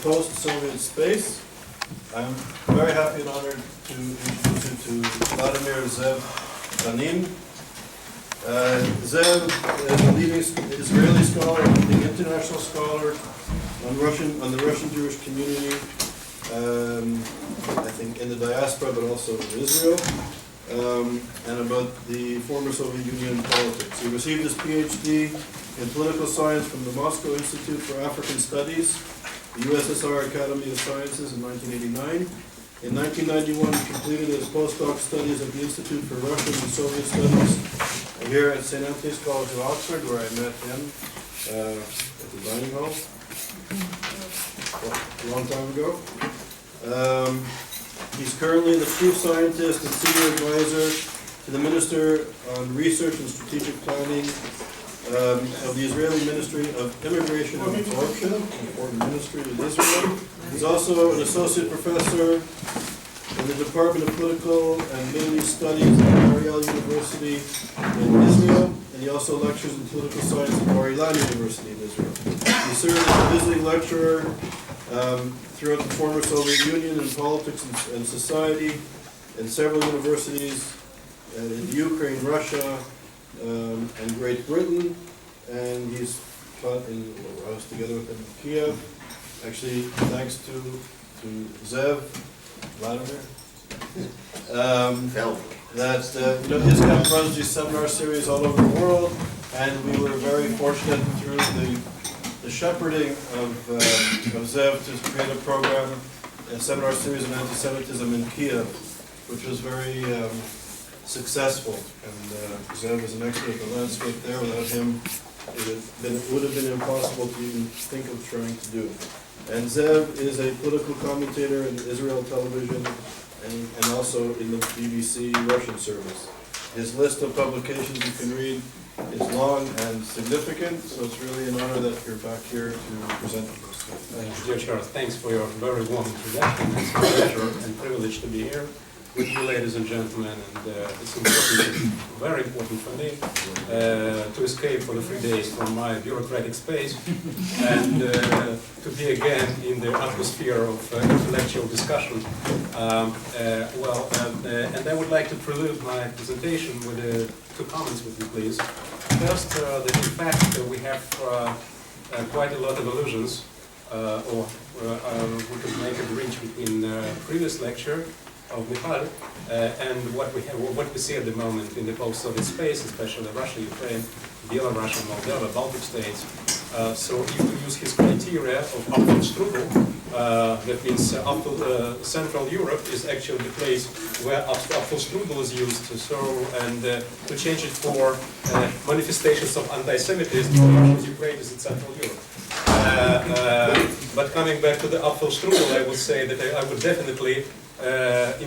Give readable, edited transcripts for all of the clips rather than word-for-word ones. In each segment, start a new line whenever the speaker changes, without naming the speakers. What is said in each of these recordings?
post-Soviet space. I'm very happy and honored to introduce you to Vladimir Ze'ev Khanin. Ze'ev is a leading Israeli scholar, a leading international scholar on the Russian Jewish community, I think in the diaspora, but also in Israel, and about the former Soviet Union politics. He received his PhD in political science from the Moscow Institute for African Studies, the USSR Academy of Sciences in 1989. In 1991, he completed his postdoc studies at the Institute for Russian and Soviet Studies here at St. Anthony's College of Oxford, where I met him at the dining hall a long time ago. He's currently the chief scientist and senior advisor to the Minister on Research and Strategic Planning of the Israeli Ministry of Immigration and Absorption, an important ministry in Israel. He's also an associate professor in the Department of Political and Middle East Studies at Ariel University in Israel, and he also lectures in political science at Bar-Ilan University in Israel. He served as a visiting lecturer throughout the former Soviet Union in politics and society in several universities in Ukraine, Russia, and Great Britain, and he's taught in, I was together with him in Kiev. Actually, thanks to Ze'ev, Vladimir, that ISGAP runs these seminar series all over the world, and we were very fortunate through the shepherding of Ze'ev to create a program, a seminar series on anti-Semitism in Kiev, which was very successful, and Ze'ev is an expert at the landscape there. Without him, it would have been impossible to even think of trying to do. And Ze'ev is a political commentator in Israel television and also in the BBC Russian service. His list of publications you can read is long and significant, so it's really an honor that you're back here to present to us.
Dear Charles, thanks for your very warm introduction. It's a pleasure and privilege to be here with you, ladies and gentlemen, and it's important, very important for me to escape for the 3 days from my bureaucratic space and to be again in the atmosphere of intellectual discussion. And I would like to prelude my presentation with two comments with you, please. First, that in fact we have quite a lot of allusions, or we could make a bridge between previous lecture of Michal and what we see at the moment in the post-Soviet space, especially Russia, Ukraine, Belarus, Moldova, Baltic states. So if we use his criteria of Apfelstrudel, that means Central Europe is actually the place where Apfelstrudel is used. So and to change it for manifestations of anti-Semitism, for Russia, Ukraine is in Central Europe. But coming back to the Apfelstrudel, I would say that I would definitely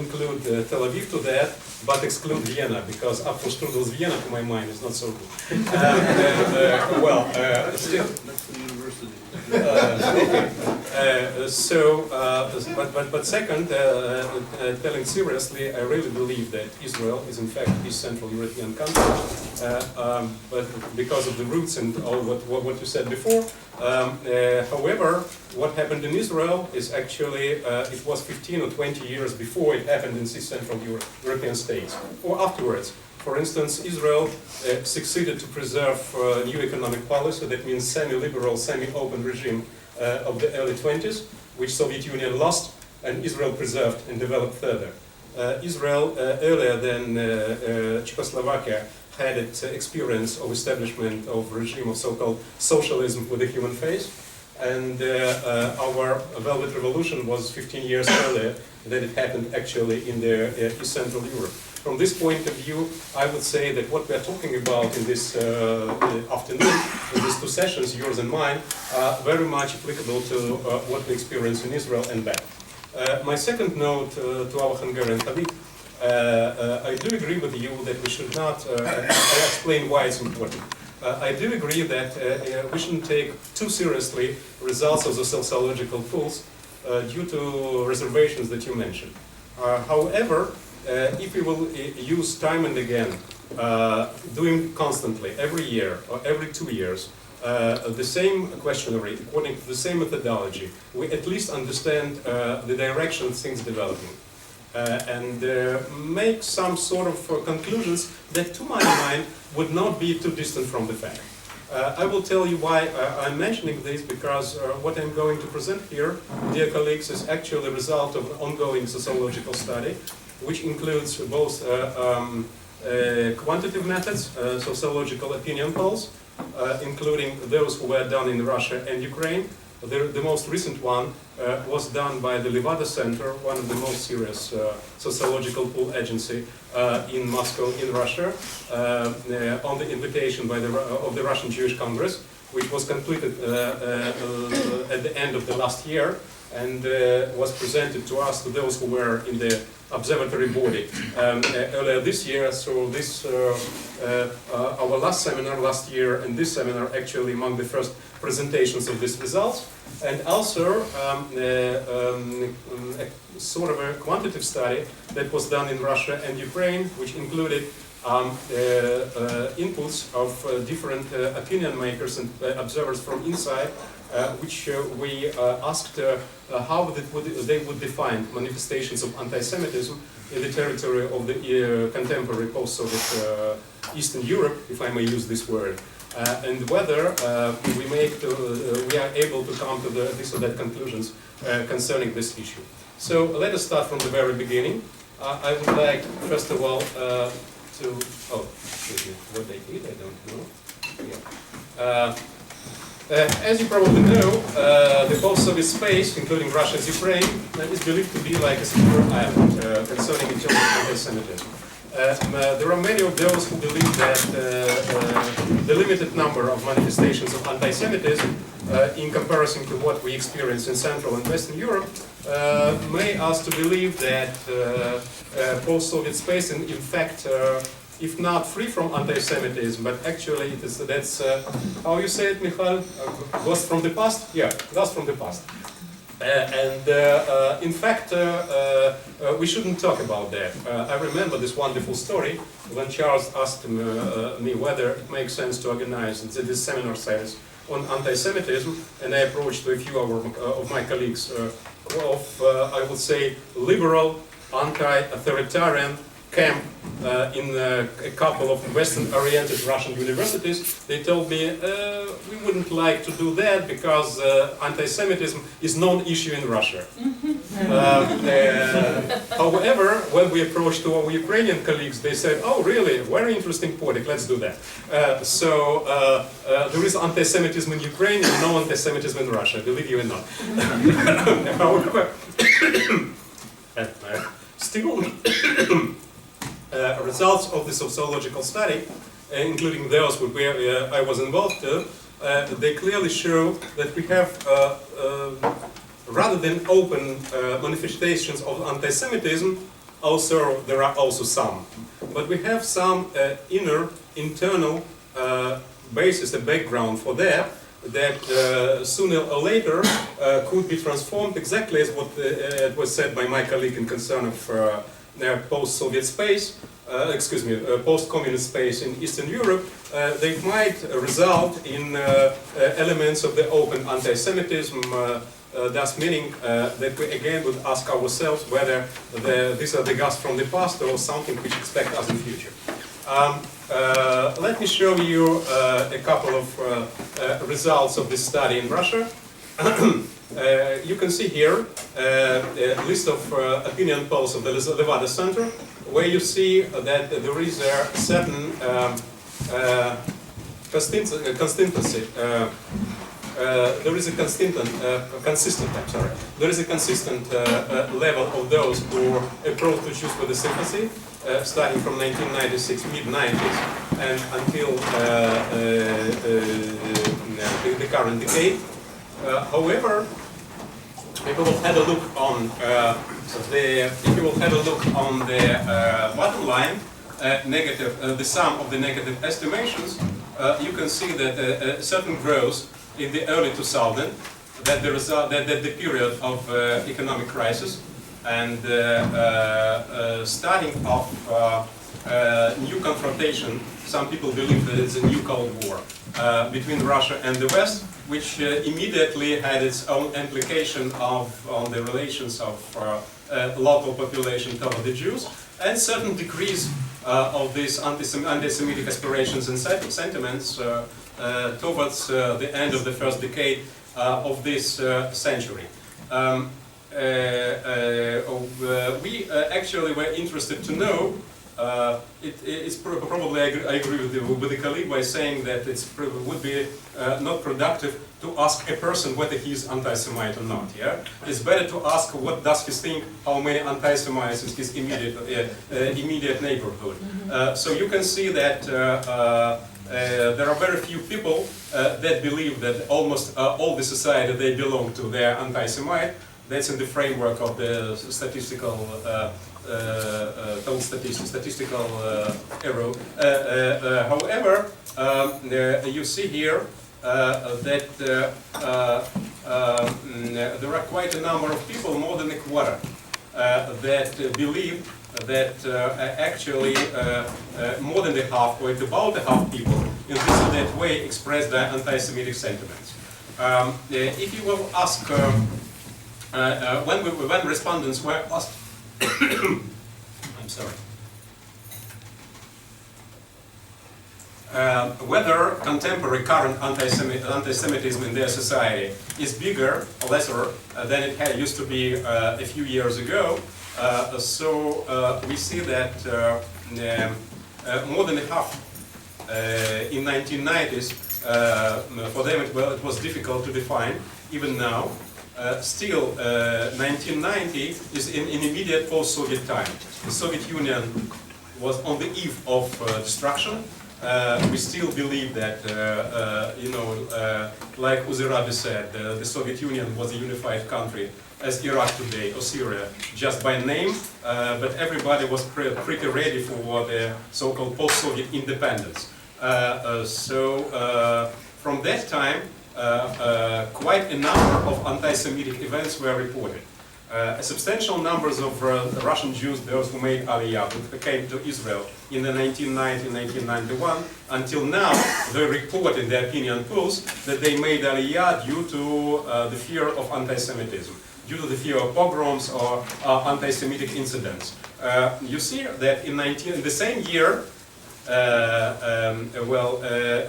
include Tel Aviv to that, but exclude Vienna, because Apfelstrudel's Vienna, to my mind, is not so good. Still.
Next to the university.
But second, telling seriously, I really believe that Israel is in fact a Central European country, but because of the roots and all what you said before. However, what happened in Israel is actually, it was 15 or 20 years before it happened in Central European states, or afterwards. For instance, Israel succeeded to preserve new economic policy, that means semi-liberal, semi-open regime of the early 20s, which Soviet Union lost, and Israel preserved and developed further. Israel, earlier than Czechoslovakia, had its experience of establishment of regime of so-called socialism with a human face, and our Velvet Revolution was 15 years earlier than it happened actually in the East Central Europe. From this point of view, I would say that what we are talking about in this afternoon, in these two sessions, yours and mine, are very much applicable to what we experience in Israel and back. My second note to our Hungarian colleague, I do agree with you that we should not, I'll explain why it's important. I do agree that we shouldn't take too seriously results of the sociological polls due to reservations that you mentioned. However, if we will use time and again, doing constantly, every year or every 2 years, the same questionnaire, according to the same methodology, we at least understand the direction things developing. And make some sort of conclusions that, to my mind, would not be too distant from the fact. I will tell you why I'm mentioning this, because what I'm going to present here, dear colleagues, is actually a result of an ongoing sociological study, which includes both quantitative methods, sociological opinion polls, including those who were done in Russia and Ukraine. The most recent one was done by the Levada Center, one of the most serious sociological poll agency in Moscow, in Russia, on the invitation of the Russian Jewish Congress, which was completed at the end of the last year, and was presented to us, to those who were in the observatory body earlier this year. So this, our last seminar last year and this seminar actually among the first presentations of these results, and also a sort of a quantitative study that was done in Russia and Ukraine, which included inputs of different opinion makers and observers from inside, which we asked how they would define manifestations of anti-Semitism in the territory of the contemporary post-Soviet Eastern Europe, if I may use this word, and whether we are able to come to this or that conclusions concerning this issue. So let us start from the very beginning. I would like, first of all, excuse me, what they did, I don't know. Yeah. As you probably know, the post-Soviet space, including Russia and Ukraine, is believed to be like a secure island concerning in terms of anti-Semitism. There are many of those who believe that the limited number of manifestations of anti-Semitism in comparison to what we experience in Central and Western Europe may us to believe that post-Soviet space, in fact, if not free from anti-Semitism, but actually it is, that's, how you say it, Michal? Ghost from the past? Yeah, ghost from the past. In fact, we shouldn't talk about that. I remember this wonderful story when Charles asked me whether it makes sense to organize this seminar series on anti-Semitism, and I approached a few of my colleagues of, I would say, liberal, anti-authoritarian camp in a couple of Western-oriented Russian universities. They told me we wouldn't like to do that because anti-Semitism is non-issue in Russia. However, when we approached to our Ukrainian colleagues, they said, "Oh, really? Very interesting project. Let's do that." So there is anti-Semitism in Ukraine and no anti-Semitism in Russia. Believe you or not. However, still. Results of the sociological study, including those where I was involved, they clearly show that we have, rather than open manifestations of anti-Semitism, also there are also some. But we have some internal basis, a background for that sooner or later could be transformed exactly as what it was said by my colleague in concern of post-Soviet space, post-communist space in Eastern Europe. They might result in elements of the open anti-Semitism, thus meaning that we again would ask ourselves whether these are the ghosts from the past or something which expect us in the future. Let me show you a couple of results of this study in Russia. You can see here a list of opinion polls of the Levada Center, where you see that there is a certain consistency. There is a consistent level of those who approach the Jews with a sympathy, starting from 1996, mid-90s, and until the current decade. However, if you will have a look on the bottom line, the sum of the negative estimations, you can see that a certain growth in the early 2000s, that the period of economic crisis, and starting off new confrontation. Some people believe that it's a new Cold War between Russia and the West, which immediately had its own implication on the relations of local population toward the Jews, and certain degrees of these anti-Semitic aspirations and sentiments towards the end of the first decade of this century. We actually were interested to know, it's probably, I agree with the colleague by saying that it would be not productive to ask a person whether he is anti-Semite or not. Yeah, it's better to ask what does he think, how many anti-Semites in his immediate neighborhood. So you can see that there are very few people that believe that almost all the society they belong to, they are anti-Semite. That's in the framework of the statistical statistical error. However, you see here that there are quite a number of people, more than a quarter, that believe that actually more than the half, or about the half people, in this or that way express their anti-Semitic sentiments. If you will ask, when respondents were asked, I'm sorry, whether contemporary current anti-Semitism in their society is bigger or lesser than it used to be a few years ago, we see that more than half in 1990s, for them it was difficult to define, even now. Still, 1990 is in immediate post-Soviet time. The Soviet Union was on the eve of destruction. We still believe that, like Uzerabi said, the Soviet Union was a unified country as Iraq today, or Syria, just by name, but everybody was pretty ready for the so-called post-Soviet independence. From that time, quite a number of anti-Semitic events were reported. A substantial numbers of Russian Jews, those who made Aliyah, who came to Israel in the 1990-1991, until now, they report in their opinion polls that they made Aliyah due to the fear of anti-Semitism, due to the fear of pogroms or anti-Semitic incidents. You see that in the same year,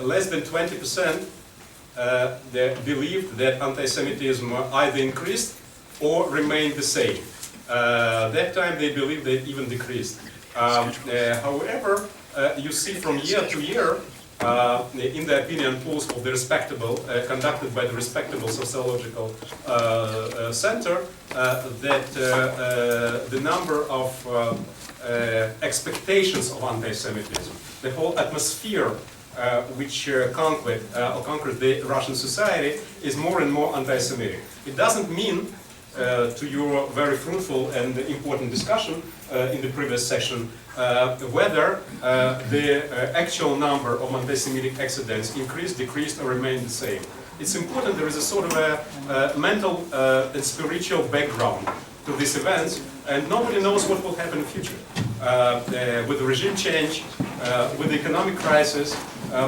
less than 20% they believed that anti-Semitism either increased or remained the same. That time they believed they even decreased. However, you see from year to year, in the opinion polls of the respectable, conducted by the respectable sociological center, that the number of expectations of anti-Semitism, the whole atmosphere which conquered the Russian society, is more and more anti-Semitic. It doesn't mean, to your very fruitful and important discussion in the previous session, whether the actual number of anti-Semitic accidents increased, decreased, or remained the same. It's important there is a sort of a mental and spiritual background to these events, and nobody knows what will happen in the future. With the regime change, with the economic crisis,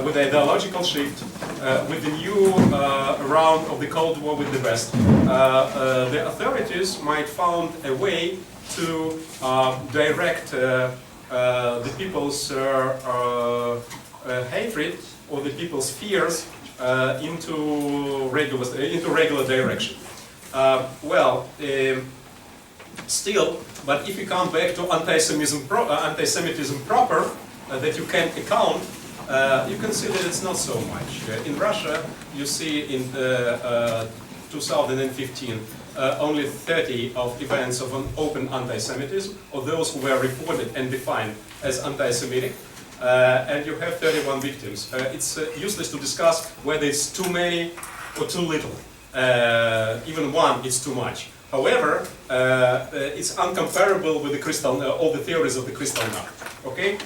with the ideological shift, with the new round of the Cold War with the West, the authorities might find a way to direct the people's hatred or the people's fears into regular direction. Still, but if you come back to anti-Semitism proper, that you can account, you can see that it's not so much. In Russia, you see in 2015 only 30 of events of an open anti-Semitism, or those who were reported and defined as anti-Semitic, and you have 31 victims. It's useless to discuss whether it's too many or too little. Even one is too much. However, it's uncomparable with the all the theories of the Kristallnacht. Okay.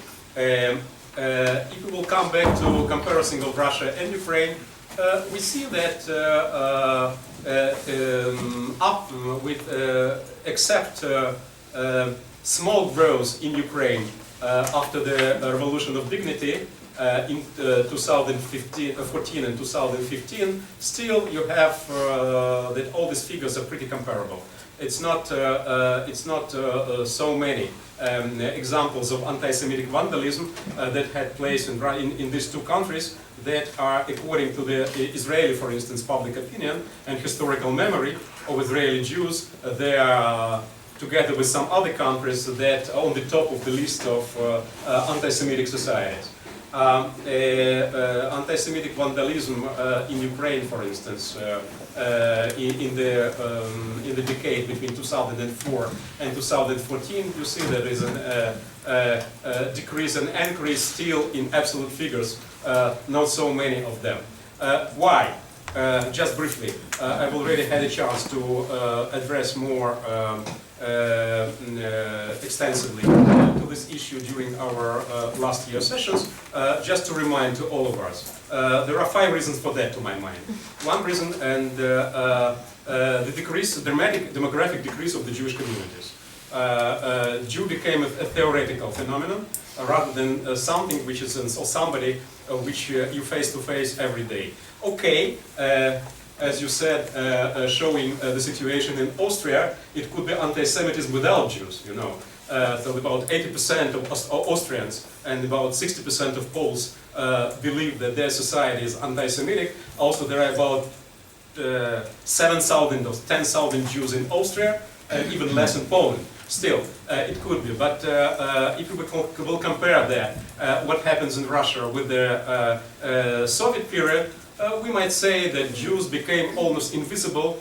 If we will come back to comparison of Russia and Ukraine, we see that except small growth in Ukraine after the Revolution of Dignity in 2014 and 2015, still you have that all these figures are pretty comparable. It's not so many examples of anti-Semitic vandalism that had place in these two countries that are, according to the Israeli, for instance, public opinion and historical memory of Israeli Jews, they are, together with some other countries, that are on the top of the list of anti-Semitic societies. Anti-Semitic vandalism in Ukraine, for instance, in the decade between 2004 and 2014, you see there is a decrease and increase still in absolute figures, not so many of them. Why? Just briefly, I've already had a chance to address more extensively to this issue during our last year sessions. Just to remind to all of us, there are 5 reasons for that, to my mind. One reason, and the decrease, dramatic demographic decrease of the Jewish communities. Jew became a theoretical phenomenon rather than something which is, or somebody which you face to face every day. Okay. As you said, showing the situation in Austria, it could be anti-Semitism without Jews, you know. So about 80% of Austrians and about 60% of Poles believe that their society is anti-Semitic. Also, there are about 7,000 or 10,000 Jews in Austria, and even less in Poland. Still, it could be. But if we will compare that, what happens in Russia with the Soviet period, we might say that Jews became almost invisible.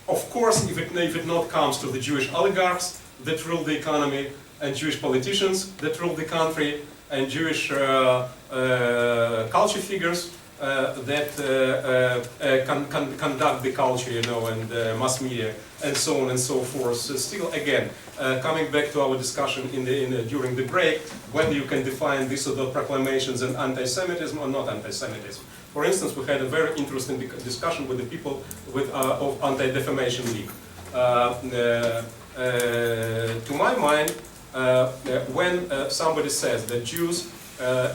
Of course, if it not comes to the Jewish oligarchs that rule the economy, and Jewish politicians that rule the country, and Jewish culture figures that conduct the culture, you know, and mass media, and so on and so forth. So still, again, coming back to our discussion during the break, whether you can define these sort of proclamations as anti-Semitism or not anti-Semitism. For instance, we had a very interesting discussion with the people of Anti-Defamation League. To my mind, when somebody says that Jews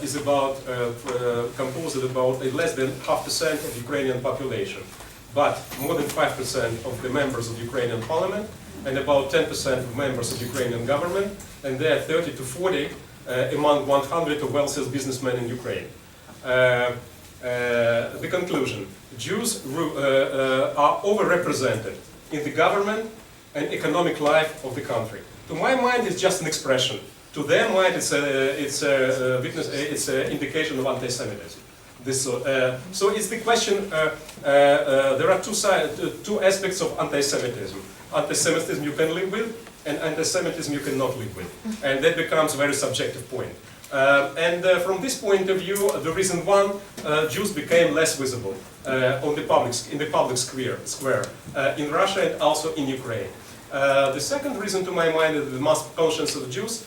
is about composed of about less than 0.5% of Ukrainian population, but more than 5% of the members of Ukrainian parliament, and about 10% of members of Ukrainian government, and there are 30 to 40 among 100 of wealthiest businessmen in Ukraine. The conclusion: Jews are overrepresented in the government and economic life of the country. To my mind, it's just an expression. To their mind, it's an indication of anti-Semitism. So it's the question. There are two aspects of anti-Semitism. Anti-Semitism you can live with, and anti-Semitism you cannot live with, and that becomes a very subjective point. From this point of view, the reason one, Jews became less visible in the public square in Russia and also in Ukraine. The second reason, to my mind, is the mass conscience of the Jews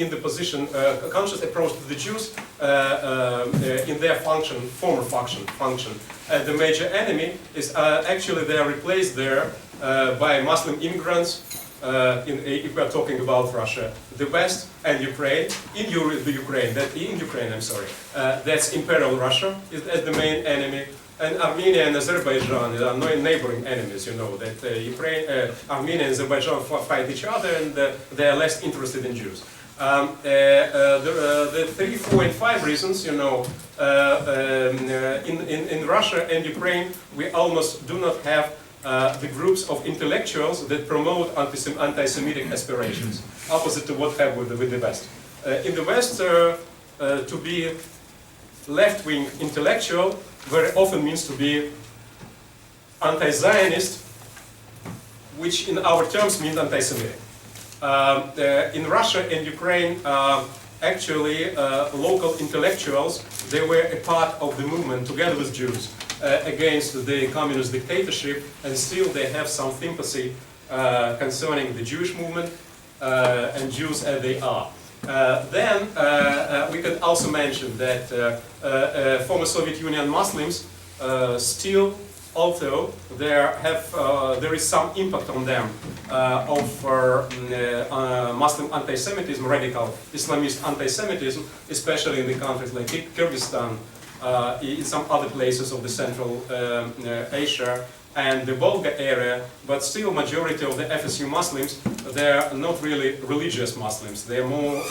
in the position, conscious approach to the Jews in their former function. The major enemy is actually they are replaced there by Muslim immigrants. If we are talking about Russia, the West and Ukraine, in Ukraine, that's Imperial Russia as the main enemy, and Armenia and Azerbaijan are neighboring enemies. You know that Armenia and Azerbaijan fight each other, and they are less interested in Jews. The 3, 4, and 5 reasons, you know, in Russia and Ukraine, we almost do not have the groups of intellectuals that promote anti-Semitic aspirations, opposite to what happened with the West. In the West, to be left-wing intellectual very often means to be anti-Zionist, which in our terms means anti-Semitic. In Russia and Ukraine, actually, local intellectuals, they were a part of the movement together with Jews against the communist dictatorship, and still they have some sympathy concerning the Jewish movement and Jews as they are. Then we can also mention that former Soviet Union Muslims still, although there is some impact on them of Muslim anti-Semitism, radical Islamist anti-Semitism, especially in the countries like Kyrgyzstan, in some other places of the Central Asia and the Volga area, but still majority of the FSU Muslims, they're not really religious Muslims. They're more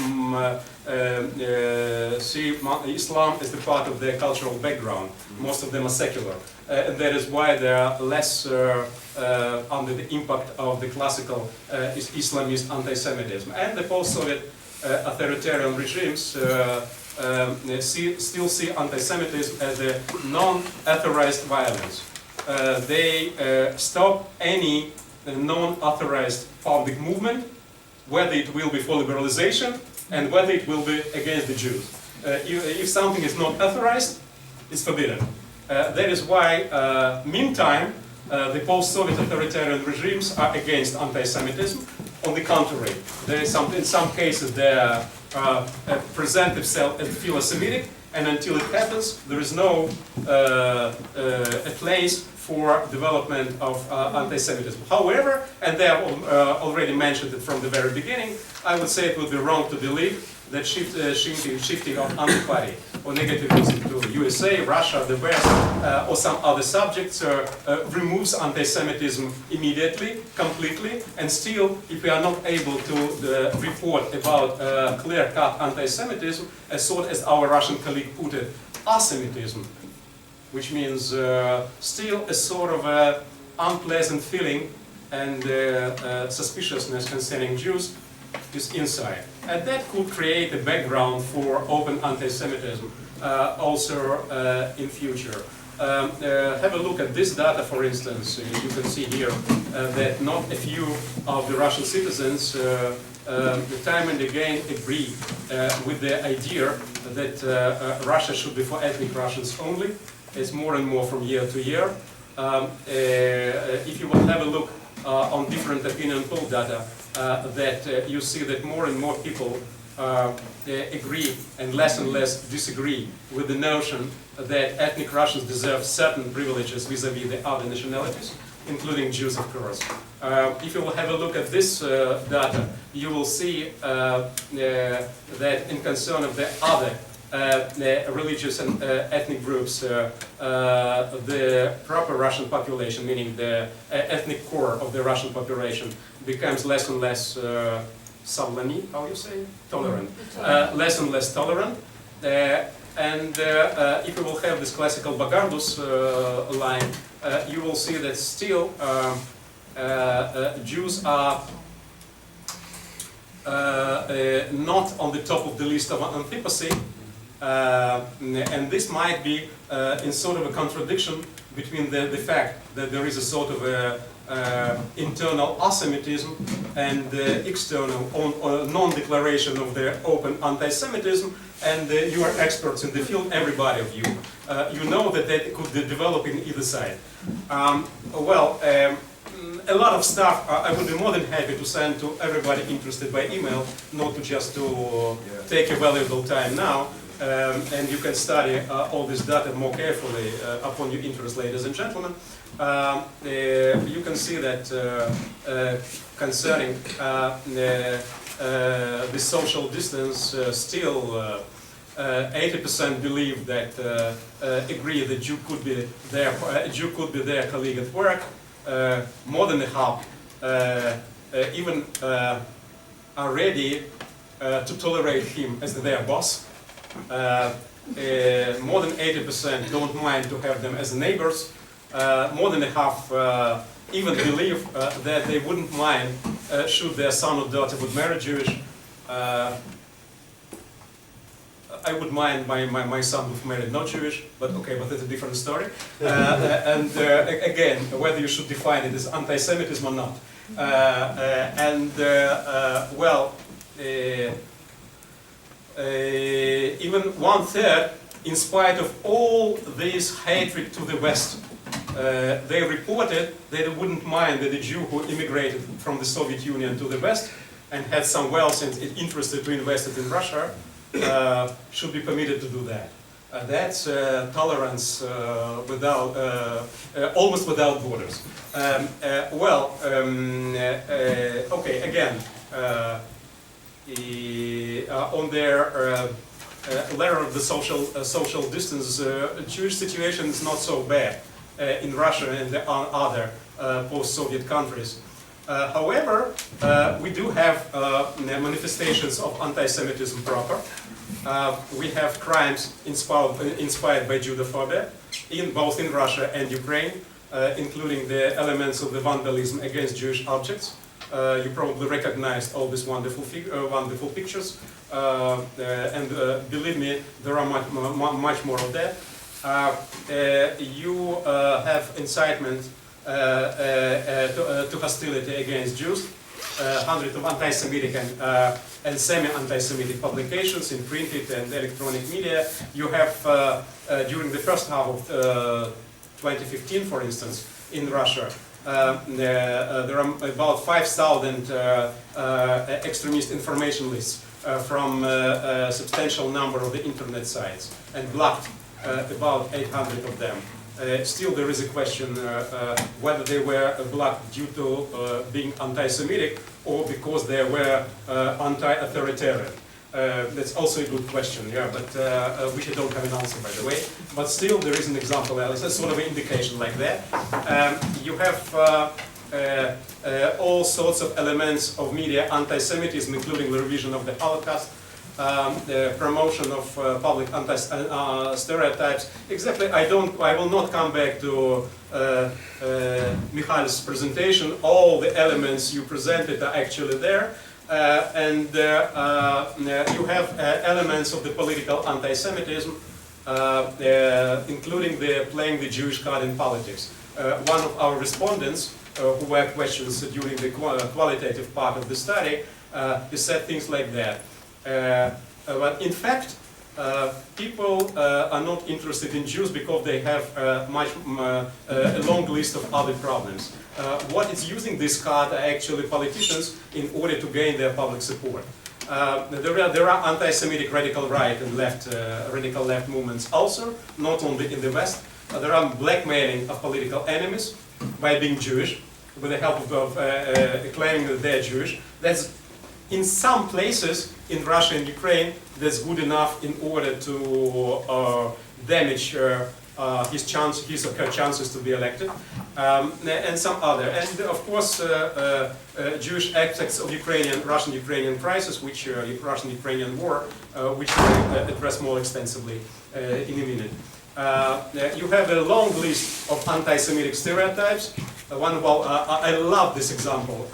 see Islam as the part of their cultural background. Most of them are secular. And that is why they are less under the impact of the classical Islamist anti-Semitism. And the post-Soviet authoritarian regimes still see anti-Semitism as a non-authorized violence. They stop any non-authorized public movement, whether it will be for liberalization and whether it will be against the Jews. If something is not authorized, it's forbidden. That is why, meantime, the post-Soviet authoritarian regimes are against anti-Semitism. On the contrary, there is in some cases they present themselves as Philosemitic, and until it happens, there is no a place for development of anti-Semitism. However, and they have already mentioned it from the very beginning, I would say it would be wrong to believe that shifting of anti-party or negativism to USA, Russia, the West, or some other subjects removes anti-Semitism immediately, completely, and still, if we are not able to report about clear-cut anti-Semitism, as our Russian colleague put it, asemitism, which means still a sort of unpleasant feeling and suspiciousness concerning Jews is inside. And that could create a background for open anti-Semitism also in future. Have a look at this data, for instance. You can see here that not a few of the Russian citizens time and again agree with the idea that Russia should be for ethnic Russians only. It's more and more from year to year. If you will have a look on different opinion poll data, that you see that more and more people agree and less disagree with the notion that ethnic Russians deserve certain privileges vis-à-vis the other nationalities, including Jews, of course. If you will have a look at this data, you will see that in concern of the other religious and ethnic groups, the proper Russian population, meaning the ethnic core of the Russian population, becomes less and less savlani, how you say, tolerant, less and less tolerant. And if you will have this classical Bagardus line, you will see that still Jews are not on the top of the list of antipathy. And this might be in sort of a contradiction between the fact that there is a sort of internal asemitism and external non-declaration of the open anti-Semitism, and you are experts in the field, everybody of you. You know that that could develop in either side. A lot of stuff I would be more than happy to send to everybody interested by email, not to just to take your valuable time now. And you can study all this data more carefully upon your interest, ladies and gentlemen. You can see that concerning the social distance, still 80% believe that agree that Jew could be their colleague at work. More than half even are ready to tolerate him as their boss. More than 80% don't mind to have them as neighbors. More than half even believe that they wouldn't mind should their son or daughter would marry Jewish. I would mind my son would marry not Jewish, but okay, but that's a different story. And again, whether you should define it as anti-Semitism or not. Even 1/3, in spite of all this hatred to the West, they reported that they wouldn't mind that a Jew who immigrated from the Soviet Union to the West and had some wealth and interested to invest it in Russia should be permitted to do that. That's tolerance without, almost without borders. Okay, again, on their letter of the social distance, Jewish situation is not so bad in Russia and the other post-Soviet countries. However, we do have manifestations of anti-Semitism proper. We have crimes inspired by Judophobia, both in Russia and Ukraine, including the elements of the vandalism against Jewish objects. You probably recognized all these wonderful pictures, and believe me, there are much more of that. You have incitement to hostility against Jews, hundreds of anti-Semitic and semi-anti-Semitic publications in printed and electronic media. You have, during the first half of 2015, for instance, in Russia, there are about 5,000 extremist information lists from a substantial number of the internet sites, and blocked about 800 of them. Still, there is a question whether they were blocked due to being anti-Semitic or because they were anti-authoritarian. That's also a good question, yeah, but which I don't have an answer, by the way. But still, there is an example, Alice, a sort of an indication like that. You have all sorts of elements of media anti-Semitism, including the revision of the Holocaust, the promotion of public stereotypes. Exactly, I will not come back to Mikhail's presentation. All the elements you presented are actually there. And you have elements of the political anti-Semitism, including playing the Jewish card in politics. One of our respondents, who were questions during the qualitative part of the study, he said things like that. But in fact, people are not interested in Jews because they have a long list of other problems. What is using this card are actually politicians in order to gain their public support. There are anti-Semitic radical right and radical left movements also, not only in the West. There are blackmailing of political enemies by being Jewish, with the help of claiming that they're Jewish. That's in some places in Russia and Ukraine, that's good enough in order to damage his or her chances to be elected, and some other. And of course, Jewish aspects of Russian-Ukrainian crisis, which Russian-Ukrainian war, which we'll address more extensively in a minute. You have a long list of anti-Semitic stereotypes. I love this example.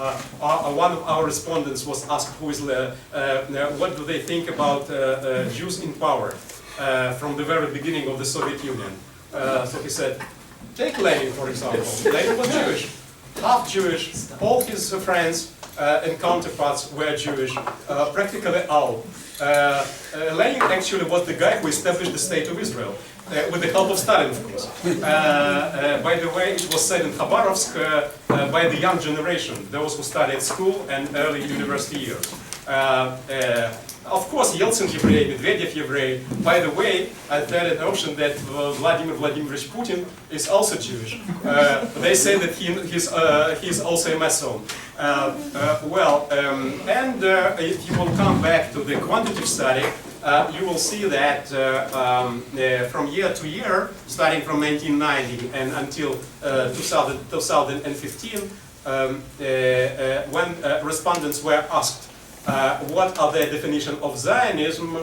One of our respondents was asked, what do they think about Jews in power from the very beginning of the Soviet Union? So he said, take Lenin, for example. Lenin was Jewish, half Jewish, all his friends and counterparts were Jewish, practically all. Lenin actually was the guy who established the State of Israel. With the help of Stalin, of course. By the way, it was said in Khabarovsk by the young generation, those who studied school and early university years. Of course, Yeltsin Еврей, Medvedev Евrei. By the way, I've heard a notion that Vladimir Vladimirovich Putin is also Jewish. They say that he's also a Mason. If you will come back to the quantitative study, you will see that from year to year, starting from 1990 and until 2015, when respondents were asked what are their definition of Zionism,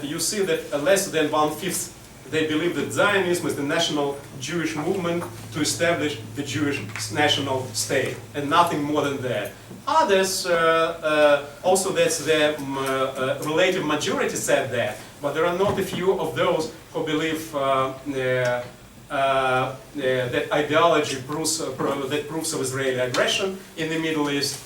you see that less than 1/5 they believe that Zionism is the national Jewish movement to establish the Jewish national state, and nothing more than that. Others, also that's the relative majority said that, but there are not a few of those who believe that ideology proves of Israeli aggression in the Middle East.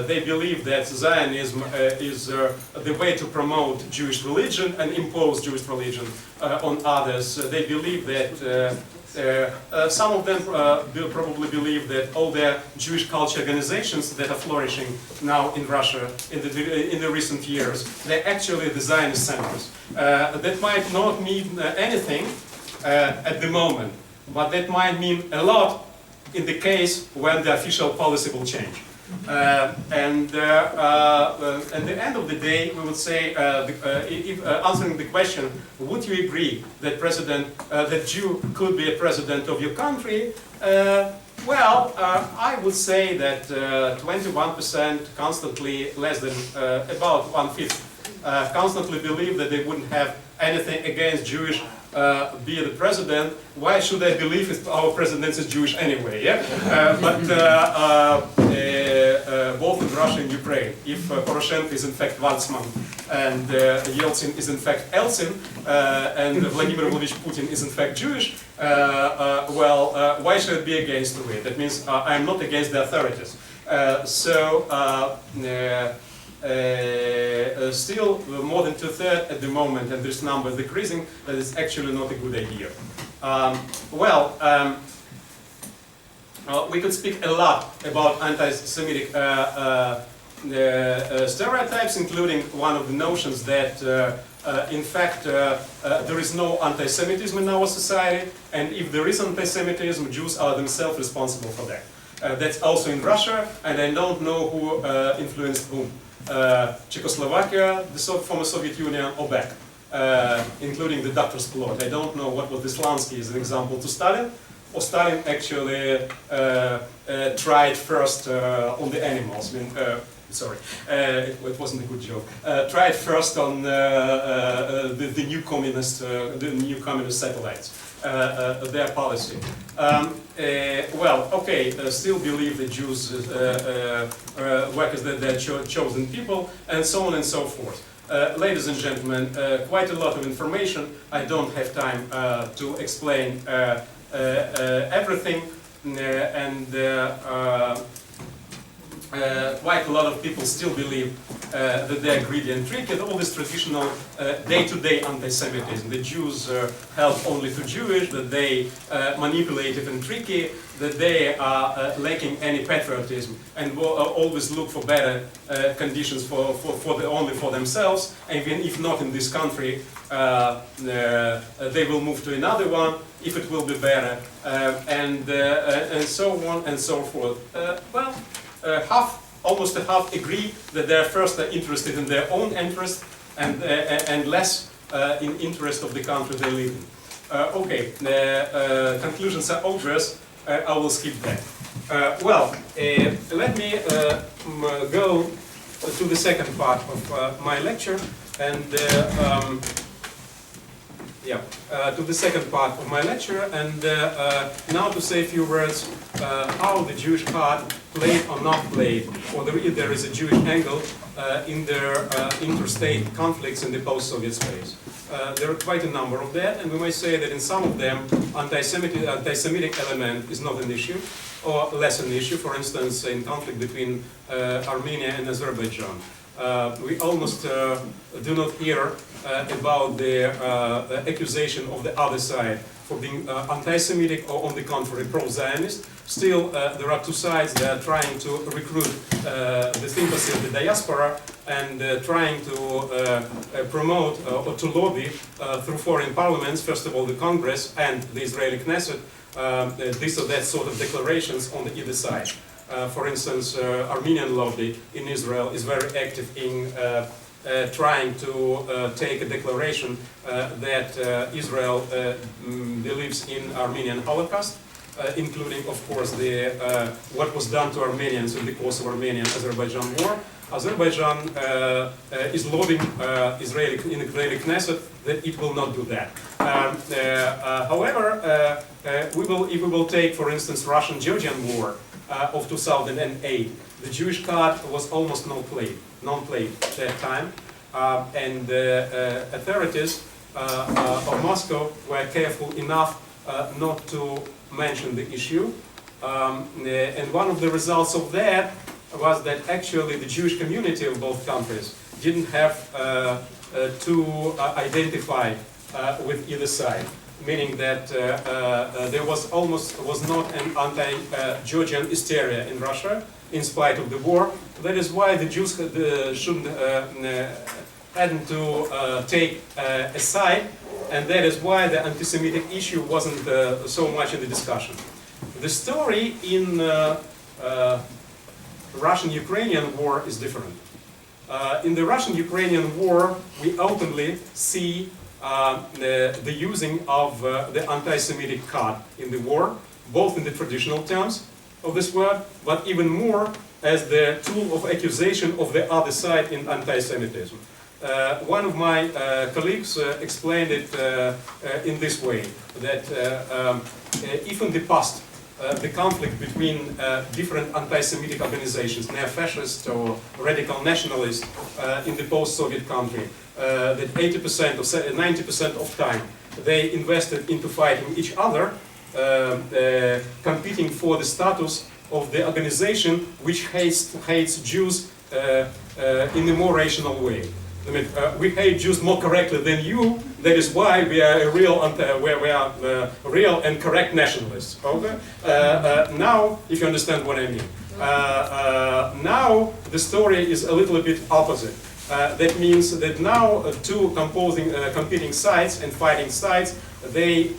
They believe that Zionism is the way to promote Jewish religion and impose Jewish religion on others. They believe that Some of them probably believe that all the Jewish culture organizations that are flourishing now in Russia in the recent years, they're actually the Zionist centers. That might not mean anything at the moment, but that might mean a lot in the case when the official policy will change. And at the end of the day, we would say, answering the question, would you agree that that Jew could be a president of your country? Well, I would say that 21% constantly, less than about 1/5, constantly believe that they wouldn't have anything against Jewish be the president. Why should I believe if our president is Jewish anyway? Yeah, both in Russia and Ukraine, if Poroshenko is in fact Watzman and Yeltsin is in fact Eltsin and Vladimir Putin is in fact Jewish, why should I be against it? That means I'm not against the authorities. Still more than 2/3 at the moment, and this number is decreasing, that is actually not a good idea. We could speak a lot about anti-Semitic stereotypes, including one of the notions that in fact there is no anti-Semitism in our society, and if there is anti-Semitism, Jews are themselves responsible for that. That's also in Russia, and I don't know who influenced whom. Czechoslovakia, the former Soviet Union, or back, including the doctor's plot. I don't know what was Slansky as an example to Stalin, or Stalin actually tried first on the animals. I mean, sorry, it wasn't a good joke. Tried first on the new communist satellites. Their policy. Still believe that Jews workers that they're chosen people, and so on and so forth. Ladies and gentlemen, quite a lot of information. I don't have time to explain everything, and quite a lot of people still believe that they are greedy and tricky. All this traditional day-to-day anti-Semitism. The Jews help only to Jewish, that they manipulative and tricky, that they are lacking any patriotism and will always look for better conditions only for themselves. And even if not in this country, they will move to another one if it will be better, and so on and so forth. Almost a half agree that they're first interested in their own interest and less in interest of the country they live in. Conclusions are obvious. I will skip that. Let me go to the second part of my lecture, and now to say a few words how the Jewish card played or not played, or there is a Jewish angle in their interstate conflicts in the post-Soviet space. There are quite a number of that, and we may say that in some of them, anti-Semitic element is not an issue, or less an issue. For instance, in conflict between Armenia and Azerbaijan. We almost do not hear about the accusation of the other side for being anti-Semitic or, on the contrary, pro-Zionist. Still, there are two sides that are trying to recruit the sympathy of the diaspora and trying to promote or to lobby through foreign parliaments, first of all the Congress and the Israeli Knesset, this or that sort of declarations on either side. For instance, Armenian lobby in Israel is very active in trying to take a declaration that Israel believes in Armenian Holocaust, including, of course, what was done to Armenians in the course of Armenian-Azerbaijan war. Azerbaijan is lobbying in Israeli Knesset that it will not do that. However, if we will take, for instance, Russian-Georgian war of 2008, the Jewish card was almost non-played at that time, and authorities of Moscow were careful enough not to mention the issue, and one of the results of that was that actually the Jewish community of both countries didn't have to identify with either side. meaning that there was not an anti-Georgian hysteria in Russia in spite of the war. That is why the Jews hadn't to take a side, and that is why the anti-Semitic issue wasn't so much in the discussion. The story in Russian-Ukrainian war is different. In the Russian-Ukrainian war, we openly see the using of the anti-Semitic card in the war, both in the traditional terms of this word, but even more as the tool of accusation of the other side in anti-Semitism. One of my colleagues explained it in this way, that if in the past the conflict between different anti-Semitic organizations, neo-fascist or radical nationalist in the post-Soviet country, that 80% or 90% of time they invested into fighting each other, competing for the status of the organization which hates Jews in a more rational way. I mean, we hate Jews more correctly than you. That is why we are a real, real and correct nationalists. Okay? Now, if you understand what I mean, now the story is a little bit opposite. That means that now two competing sides and fighting sides, they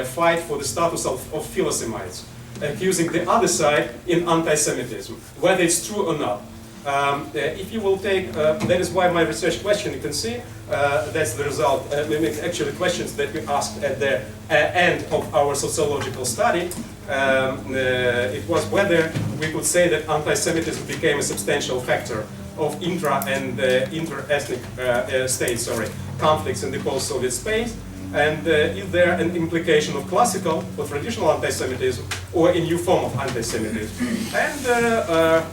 fight for the status of Philosemites, accusing the other side in anti-Semitism, whether it's true or not. If you will take, that is why my research question, you can see, that's the result, actually questions that we asked at the end of our sociological study. It was whether we could say that anti-Semitism became a substantial factor of intra- and inter-ethnic conflicts in the post-Soviet space, and is there an implication of classical or traditional anti-Semitism or a new form of anti-Semitism? And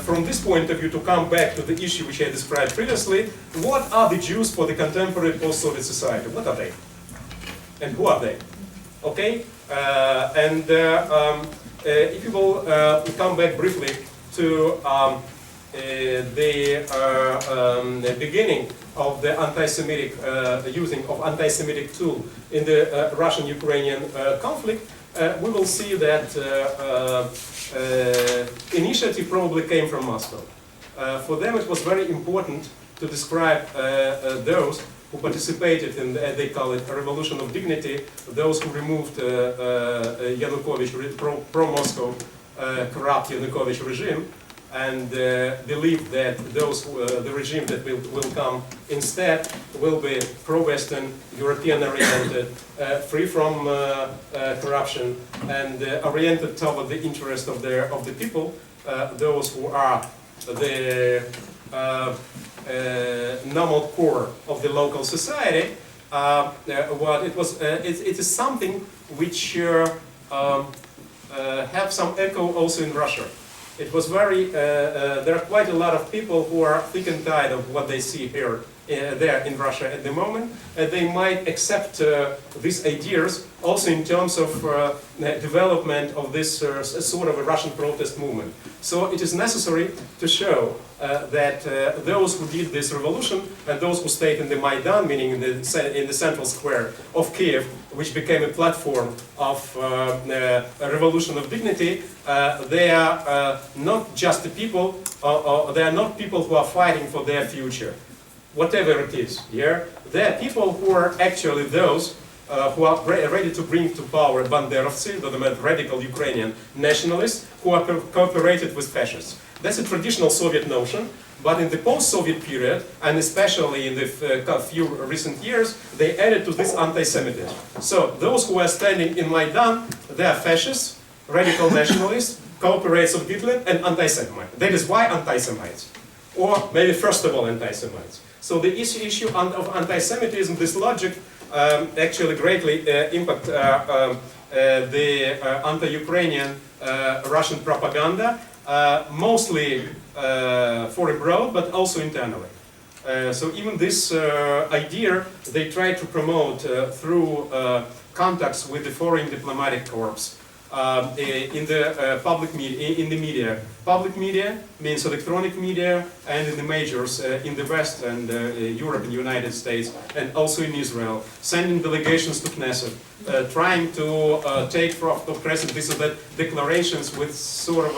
from this point of view, to come back to the issue which I described previously, what are the Jews for the contemporary post-Soviet society? What are they? And who are they? Okay? If you will come back briefly to the beginning of the anti-Semitic using of anti-Semitic tool in the Russian-Ukrainian conflict, we will see that initiative probably came from Moscow. For them it was very important to describe those who participated in, they call it, a revolution of dignity, those who removed Yanukovych, pro-Moscow, corrupt Yanukovych regime, and believed that those the regime that will come instead will be pro-Western, European-oriented, free from corruption, and oriented toward the interest of the people, those who are the normal core of the local society. What it was, it is something which have some echo also in Russia. It was very, there are quite a lot of people who are sick and tired of what they see here, there in Russia at the moment. They might accept these ideas also in terms of development of this sort of a Russian protest movement. So it is necessary to show that those who did this revolution and those who stayed in the Maidan, meaning in the central square of Kiev, which became a platform of a revolution of dignity, they are not just the people, they are not people who are fighting for their future, whatever it is. Yeah? They are people who are actually those who are ready to bring to power Banderovцы, the radical Ukrainian nationalists, who are cooperated with fascists. That's a traditional Soviet notion, but in the post-Soviet period, and especially in the few recent years, they added to this anti-Semitism. So those who are standing in Maidan, they are fascists, radical nationalists, cooperates of Hitler, and anti-Semites. That is why anti-Semites, or maybe first of all anti-Semites. So the issue of anti-Semitism, this logic, actually greatly impact the anti-Ukrainian Russian propaganda, mostly for abroad, but also internally. So even this idea, they try to promote through contacts with the foreign diplomatic corps in the public media, in the media. Public media means electronic media, and in the majors in the West and Europe and United States, and also in Israel, sending delegations to Knesset, trying to take from Knesset this or that declarations with sort of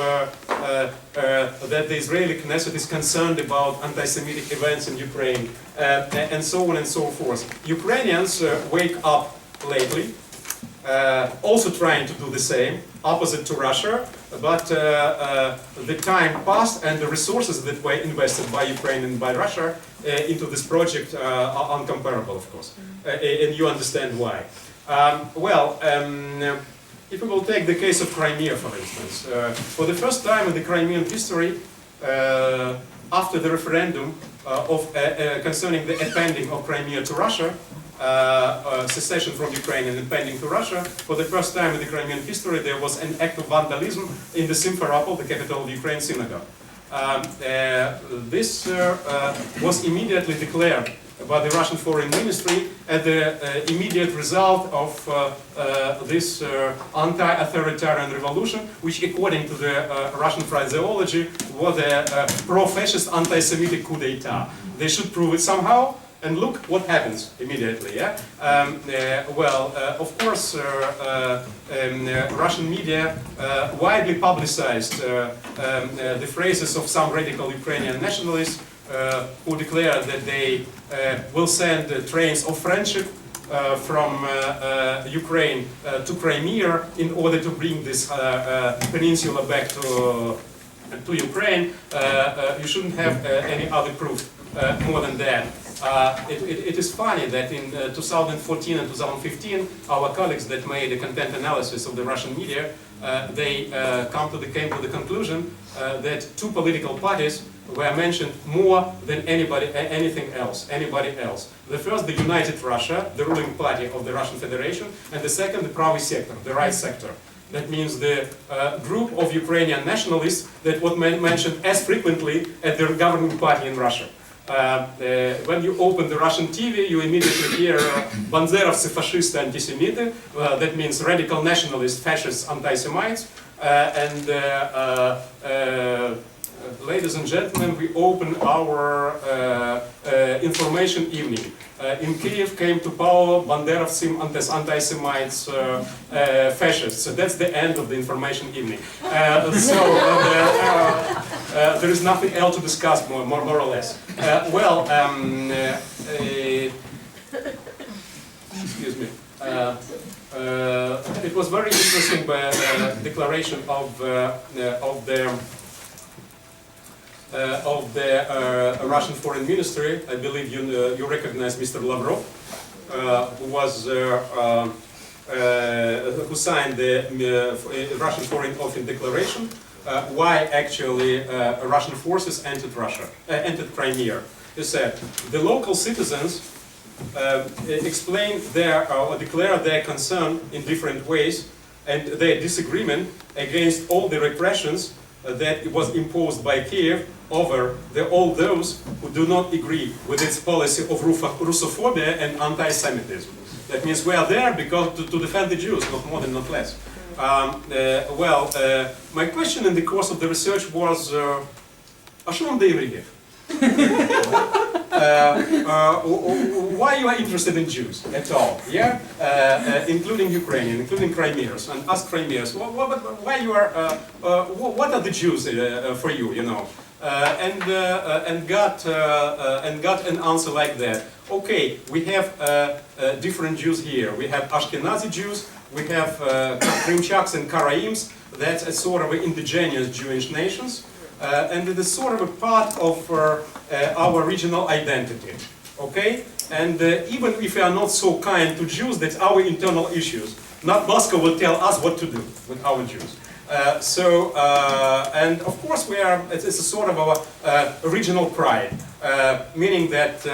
that the Israeli Knesset is concerned about anti-Semitic events in Ukraine, and so on and so forth. Ukrainians wake up lately, also trying to do the same, opposite to Russia, but the time passed and the resources that were invested by Ukraine and by Russia into this project are uncomparable, of course, and you understand why. If we will take the case of Crimea, for instance, for the first time in the Crimean history, after the referendum concerning the appending of Crimea to Russia, secession from Ukraine and appending to Russia, for the first time in the Crimean history there was an act of vandalism in the Simferopol, the capital of Ukraine, synagogue. This was immediately declared by the Russian Foreign Ministry as the immediate result of this anti-authoritarian revolution, which according to the Russian phraseology was a pro-fascist anti-Semitic coup d'etat. They should prove it somehow. And look what happens immediately. Yeah? Of course, Russian media widely publicized the phrases of some radical Ukrainian nationalists who declared that they will send trains of friendship from Ukraine to Crimea in order to bring this peninsula back to Ukraine. You shouldn't have any other proof more than that. It is funny that in 2014 and 2015, our colleagues that made a content analysis of the Russian media, they came to the conclusion that two political parties were mentioned more than anything else. The first, the United Russia, the ruling party of the Russian Federation, and the second, the Pravy sector, the right sector. That means the group of Ukrainian nationalists that was mentioned as frequently as the governing party in Russia. When you open the Russian TV, you immediately hear Banderovцы, fascisты, antisemiты, that means radical nationalists, fascists, anti-Semites, and ladies and gentlemen, we open our information evening. In Kiev came to power Banderovцы, anti-Semites, fascists. So that's the end of the information evening. There is nothing else to discuss more or less. Excuse me. It was very interesting declaration of the Russian Foreign Ministry. I believe you recognize Mr. Lavrov, who signed the Russian Foreign Office Declaration. Why actually Russian forces entered Crimea? He said the local citizens explained or declared their concern in different ways and their disagreement against all the repressions that was imposed by Kiev over all those who do not agree with its policy of Russophobia and anti-Semitism. That means we are there because to defend the Jews, not more than not less. My question in the course of the research was, а що вам до євреїв? Why you are interested in Jews at all? Yeah, including Ukrainian, including Crimeans, and us Crimeans. Why you are? What are the Jews for you? You know, and got an answer like that. Okay, we have different Jews here. We have Ashkenazi Jews. We have Krimchaks and Karaims. That's a sort of indigenous Jewish nations. And it is sort of a part of our regional identity, okay? And even if we are not so kind to Jews, that's our internal issues. Not Moscow will tell us what to do with our Jews. And of course it's a sort of our regional pride, meaning that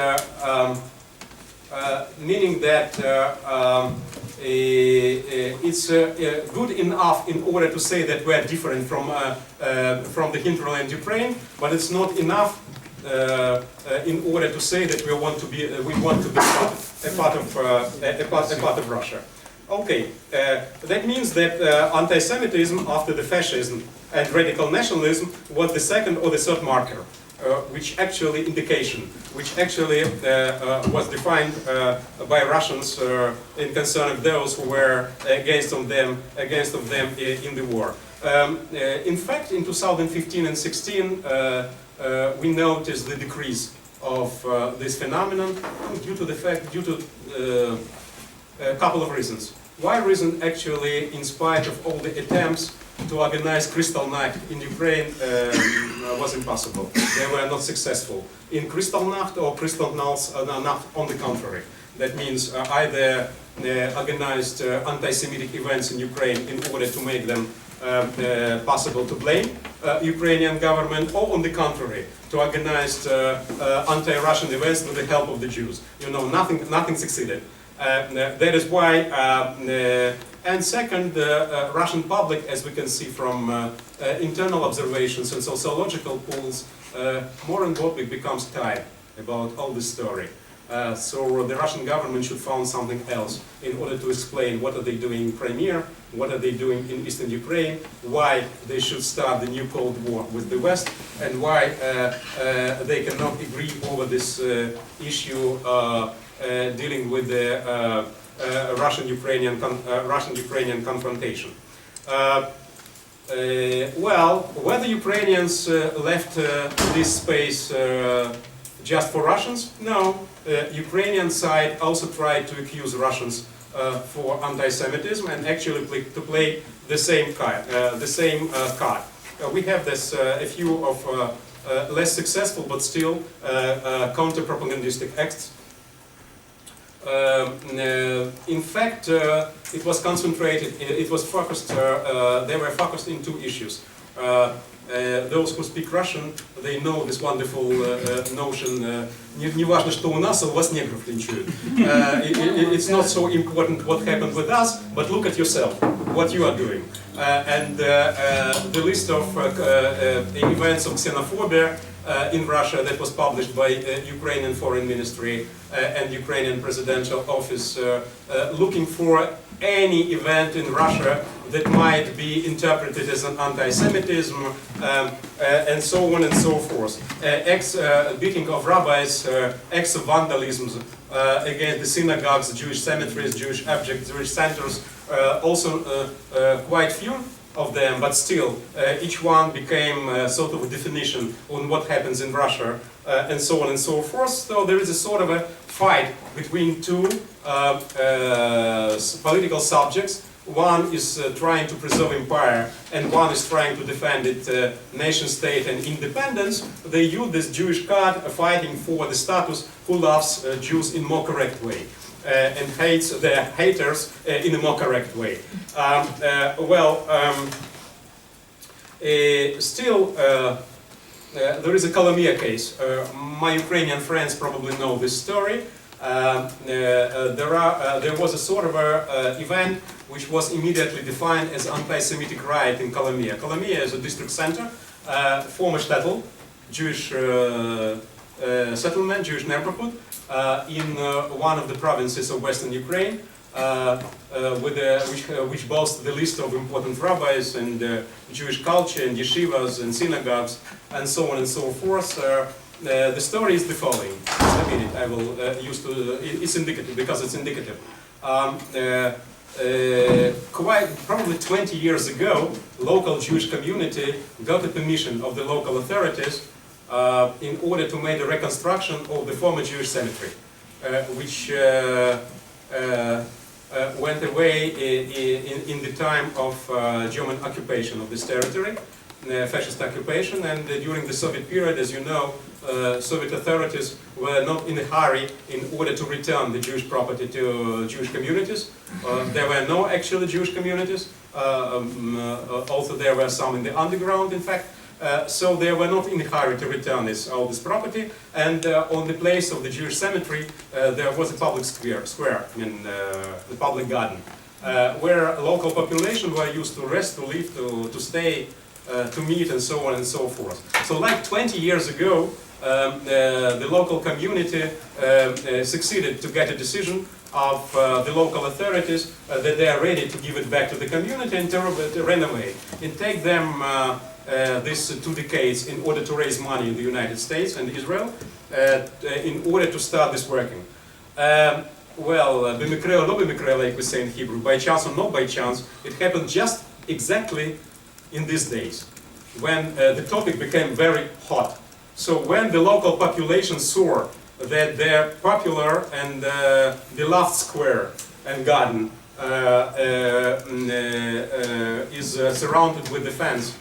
it's good enough in order to say that we are different from the hinterland Ukraine, but it's not enough in order to say that we want to be a part of Russia. Okay, that means that anti-Semitism after the fascism and radical nationalism was the second or the third marker, which actually was defined by Russians in concern of those who were against of them in the war. In fact, in 2015 and 16, we noticed the decrease of this phenomenon due to a couple of reasons. One reason, actually, in spite of all the attempts to organize Kristallnacht in Ukraine, was impossible. They were not successful. In Kristallnacht or Kristallnacht, on the contrary. That means either organized anti-Semitic events in Ukraine in order to make them possible to blame Ukrainian government, or on the contrary, to organize anti-Russian events with the help of the Jews. You know, nothing succeeded. That is why, and second, the Russian public, as we can see from internal observations and sociological polls, more and more becomes tired about all this story. So the Russian government should find something else in order to explain what are they doing in Crimea, what are they doing in eastern Ukraine, why they should start the new Cold War with the West, and why they cannot agree over this issue dealing with the Russian-Ukrainian confrontation. Well, whether Ukrainians left this space just for Russians? No. Ukrainian side also tried to accuse Russians for anti-Semitism and actually to play the same card. We have this a few of less successful but still counter-propagandistic acts. In fact, it was concentrated. It was focused. They were focused in two issues. Those who speak Russian, they know this wonderful notion. Не важно, что у нас, а у вас негров линчуют. It's not so important what happened with us, but look at yourself, what you are doing. And the list of events of xenophobia in Russia that was published by Ukrainian Foreign Ministry and Ukrainian Presidential Office, looking for any event in Russia that might be interpreted as an anti-Semitism, and so on and so forth. Beating of rabbis, acts of vandalism against the synagogues, Jewish cemeteries, Jewish objects, Jewish centers, also quite few of them, but still each one became sort of a definition on what happens in Russia, and so on and so forth. So there is a sort of a fight between two political subjects. One is trying to preserve empire, and one is trying to defend its nation state and independence. They use this Jewish card, fighting for the status, who loves Jews in more correct way and hates their haters in a more correct way. Still, there is a Kolomia case. My Ukrainian friends probably know this story. There was a sort of event which was immediately defined as anti-Semitic riot in Kolomia. Kolomia is a district center, former shtetl, Jewish settlement, Jewish neighborhood, in one of the provinces of western Ukraine, which boasts the list of important rabbis and Jewish culture and yeshivas and synagogues and so on and so forth. The story is the following. Just a minute, I will use to. It's indicative because it's indicative. Probably 20 years ago, local Jewish community got a permission of the local authorities in order to make a reconstruction of the former Jewish cemetery, which went away in the time of German occupation of this territory. Fascist occupation, and during the Soviet period, as you know, Soviet authorities were not in a hurry in order to return the Jewish property to Jewish communities. There were no actually Jewish communities, also there were some in the underground, in fact, so they were not in a hurry to return all this property, and on the place of the Jewish cemetery there was a public square, in the public garden, where local population were used to rest, to live, to stay, to meet, and so on and so forth. So like 20 years ago, the local community succeeded to get a decision of the local authorities that they are ready to give it back to the community and to renovate. It takes them these 2 decades in order to raise money in the United States and Israel in order to start this working. Well, במקרה או לא במקרה, like we say in Hebrew, by chance or not by chance, it happened just exactly in these days, when the topic became very hot. So when the local population saw that their popular and beloved square and garden is surrounded with the fence,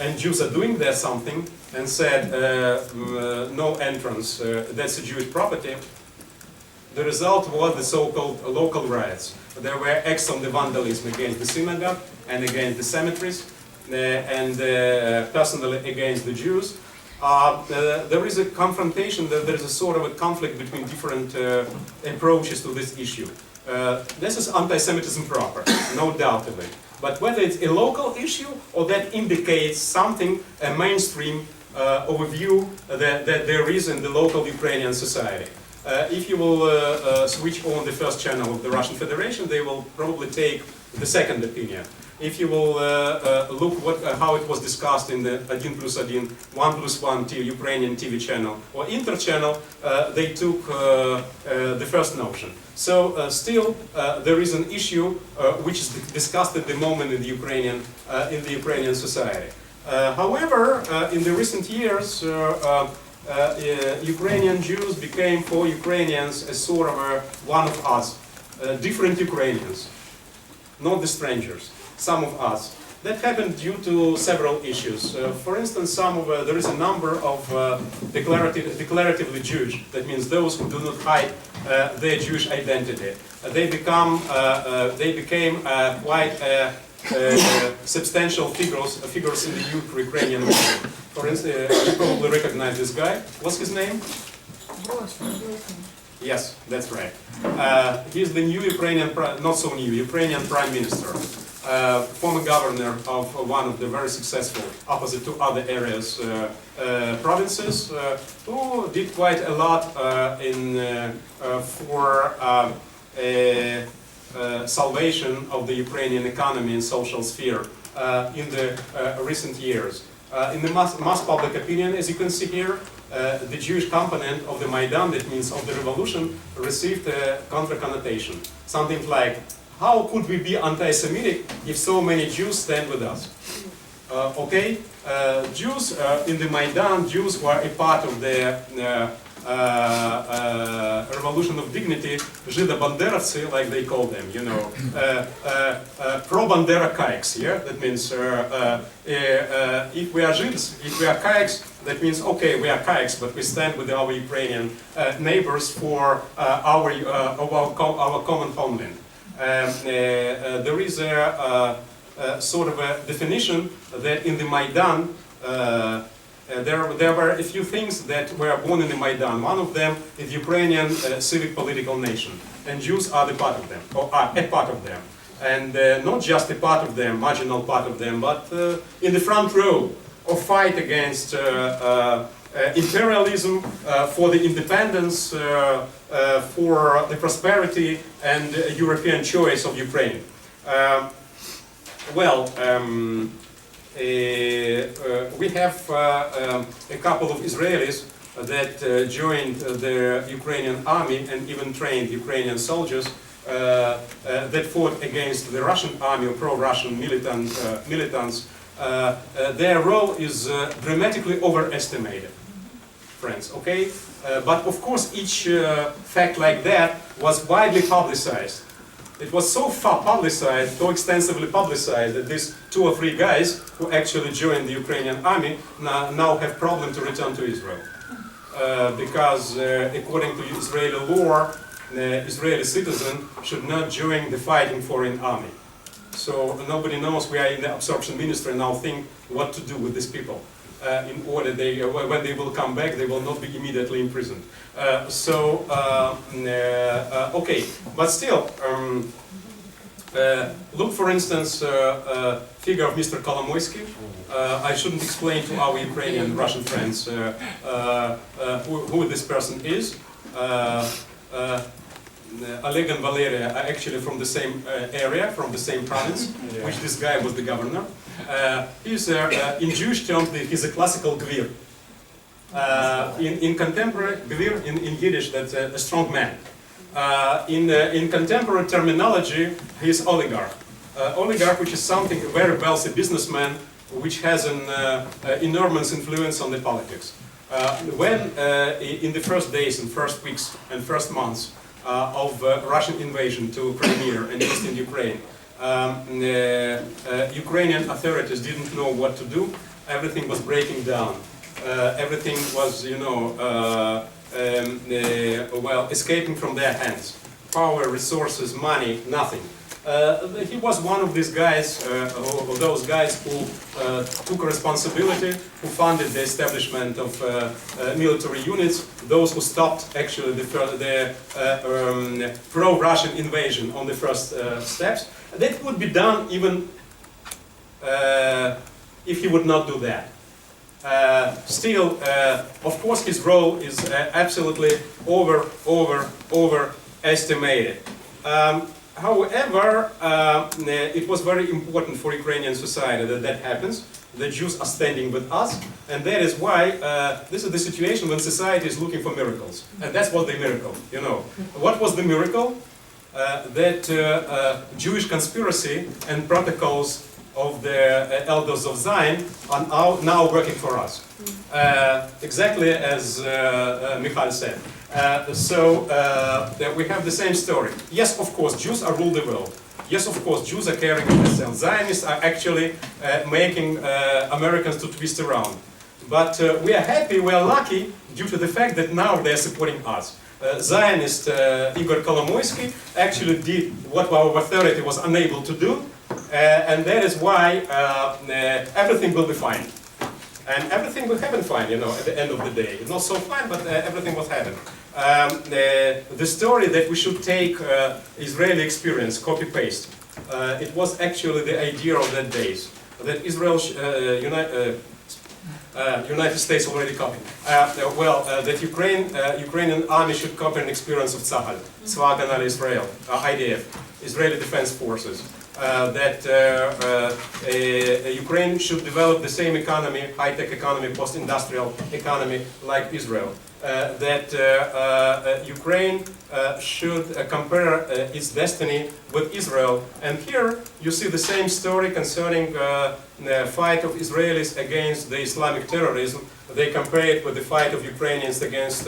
and Jews are doing there something, and said no entrance, that's a Jewish property, the result was the so-called local riots. There were acts of the vandalism against the synagogue and against the cemeteries and personally against the Jews. There is a confrontation, there is a sort of a conflict between different approaches to this issue. This is anti-Semitism proper, no doubt of it. But whether it's a local issue or that indicates something, a mainstream overview that there is in the local Ukrainian society. If you will switch on the first channel of the Russian Federation, they will probably take the second opinion. If you will look how it was discussed in the 1+1, 1+1 Ukrainian TV channel or Inter channel, they took the first notion. So still there is an issue which is discussed at the moment in the Ukrainian society. However, in the recent years, Ukrainian Jews became for Ukrainians a sort of one of us, different Ukrainians, not the strangers, some of us. That happened due to several issues. For instance, there is a number of declaratively Jewish, that means those who do not hide their Jewish identity. They became quite substantial figures in the youth Ukrainian movement. For instance, you probably recognize this guy. What's his name? Yes, that's right. He's the new Ukrainian, not so new, Ukrainian Prime Minister. Former governor of one of the very successful, opposite to other areas, provinces, who did quite a lot for salvation of the Ukrainian economy and social sphere in the recent years. In the mass public opinion, as you can see here, the Jewish component of the Maidan, that means of the revolution, received a contra-connotation. Something like, how could we be anti-Semitic if so many Jews stand with us? Okay, Jews in the Maidan, Jews were a part of the revolution of dignity, Żydo-Banderovцы, like they call them, you know, pro-Bandera kaiks, yeah? That means if we are Jews, if we are kaiks, that means, okay, we are kaiks, but we stand with our Ukrainian neighbors for our common homeland. There is a sort of a definition that in the Maidan, there were a few things that were born in the Maidan. One of them is Ukrainian civic political nation, and Jews are the part of them, or are a part of them. And not just a part of them, marginal part of them, but in the front row of fight against imperialism, for the independence, for the prosperity and European choice of Ukraine. We have a couple of Israelis that joined the Ukrainian army and even trained Ukrainian soldiers that fought against the Russian army or pro-Russian militants. Their role is dramatically overestimated, friends, okay? But of course each fact like that was widely publicized. It was so far publicized, so extensively publicized, that these 2 or 3 guys who actually joined the Ukrainian army now have problem to return to Israel. Because according to Israeli law, Israeli citizen should not join the fighting foreign army. So nobody knows, we are in the absorption ministry now think what to do with these people. In order when they will come back, they will not be immediately imprisoned. Okay, but still, look for instance, figure of Mr. Kolomoisky. I shouldn't explain to our Ukrainian Russian friends who this person is. Oleg and Valeria are actually from the same area, from the same province, which this guy was the governor. He's, in Jewish terms, he's a classical Gvir. In contemporary, Gvir in Yiddish, that's a strong man. In contemporary terminology, he's oligarch. Oligarch, which is something, a very wealthy businessman, which has an enormous influence on the politics. When in the first days and first weeks and first months of Russian invasion to Crimea and eastern Ukraine, Ukrainian authorities didn't know what to do. Everything was breaking down. Everything was, you know, well, escaping from their hands. Power, resources, money, nothing. He was one of these guys, those guys who took responsibility, who funded the establishment of military units, those who stopped actually the pro-Russian invasion on the first steps. That would be done even if he would not do that. Still, of course, his role is absolutely overestimated. However, it was very important for Ukrainian society that that happens. The Jews are standing with us, and that is why this is the situation when society is looking for miracles. And that's what the miracle, you know. What was the miracle? That Jewish conspiracy and protocols of the elders of Zion are now working for us. Exactly as Michal said. We have the same story. Yes, of course, Jews are rule the world. Yes, of course, Jews are carrying themselves. Zionists are actually making Americans to twist around. But we are happy, we are lucky, due to the fact that now they are supporting us. Zionist Igor Kolomoisky actually did what our authority was unable to do, and that is why everything will be fine. And everything will happen fine, you know, at the end of the day. Not so fine, but everything will happen. The story that we should take Israeli experience, copy-paste, it was actually the idea of that days. That Israel, United States already copied. That Ukrainian army should copy an experience of Tzahal, Tzva Haganah Israel, IDF, Israeli Defense Forces. That Ukraine should develop the same economy, high-tech economy, post-industrial economy like Israel. That Ukraine should compare its destiny with Israel. And here you see the same story concerning the fight of Israelis against the Islamic terrorism. They compare it with the fight of Ukrainians against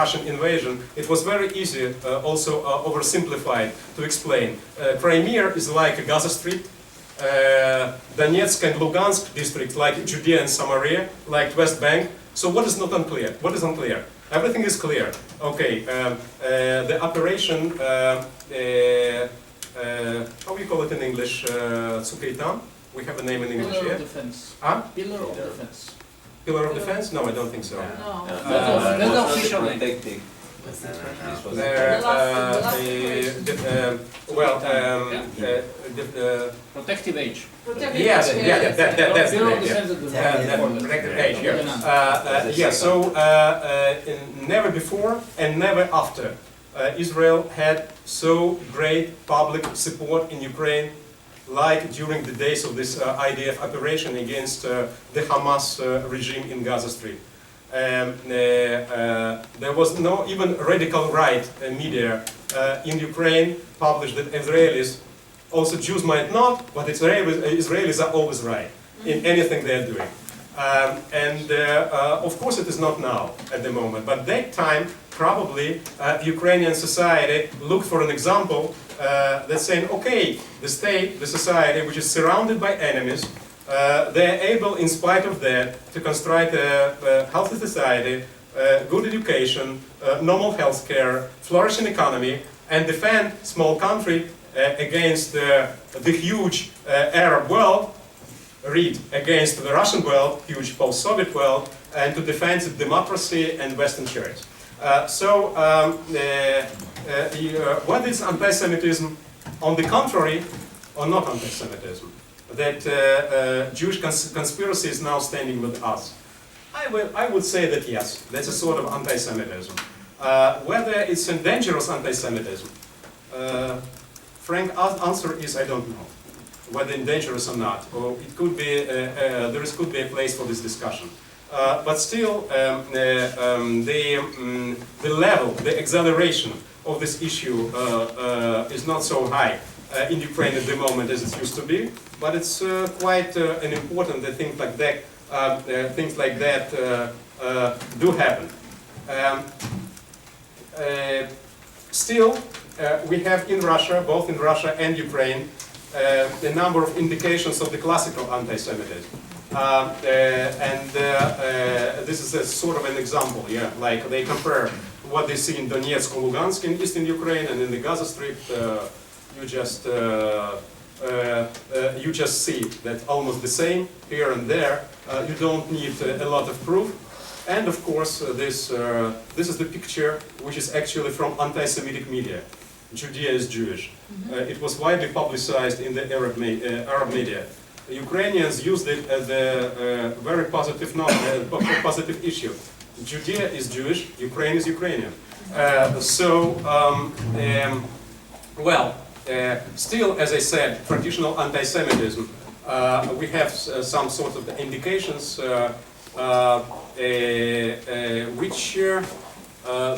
Russian invasion. It was very easy, also oversimplified, to explain. Crimea is like a Gaza Strip. Donetsk and Lugansk district like Judea and Samaria, like West Bank. So what is not unclear? What is unclear? Everything is clear. Okay, the operation, how do you call it in English? Tsukeitan? We have a name in English here.
Pillar of defense.
Huh?
Pillar of defense.
Pillar of defense? No, I don't think so.
No. That's official. Protective age.
Yes, yeah, that's the name. Protective age, yeah. So never before and never after Israel had so great public support in Ukraine like during the days of this IDF operation against the Hamas regime in Gaza Strip. There was no even radical right media in Ukraine published that Israelis, also Jews might not, but Israelis are always right in anything they're doing. Of course it is not now at the moment, but that time probably Ukrainian society looked for an example that's saying, okay, the state, the society, which is surrounded by enemies, they're able, in spite of that, to construct a healthy society, good education, normal health care, flourishing economy, and defend small country against the huge Arab world, read against the Russian world, huge post-Soviet world, and to defend its democracy and Western church. What is anti-Semitism? On the contrary, or not anti-Semitism? That Jewish conspiracy is now standing with us. I would say that yes, that's a sort of anti-Semitism. Whether it's a dangerous anti-Semitism, frank answer is I don't know whether it's dangerous or not. Or it could be could be a place for this discussion. But still, the level, the acceleration of this issue is not so high in Ukraine at the moment as it used to be. But it's quite an important thing like that. Things like that do happen. Still, we have in Russia, both in Russia and Ukraine, a number of indications of the classical anti-Semitism. This is a sort of an example, yeah, like they compare what they see in Donetsk or Lugansk in eastern Ukraine and in the Gaza Strip, you just see that almost the same here and there. You don't need a lot of proof. And of course, this is the picture which is actually from anti-Semitic media. Judea is Jewish. It was widely publicized in the Arab media. The Ukrainians used it as a very positive positive issue. Judea is Jewish, Ukraine is Ukrainian. Still, as I said, traditional anti-Semitism, we have some sort of indications which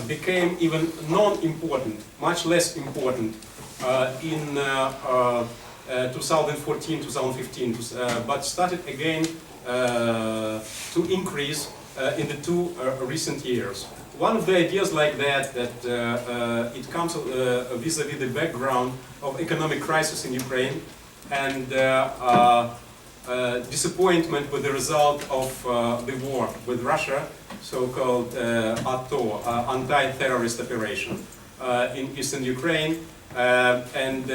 became even non-important, much less important in 2014, 2015, but started again to increase in the two recent years. One of the ideas like that it comes vis-a-vis the background of economic crisis in Ukraine and disappointment with the result of the war with Russia, so-called ATO, anti-terrorist operation in eastern Ukraine, and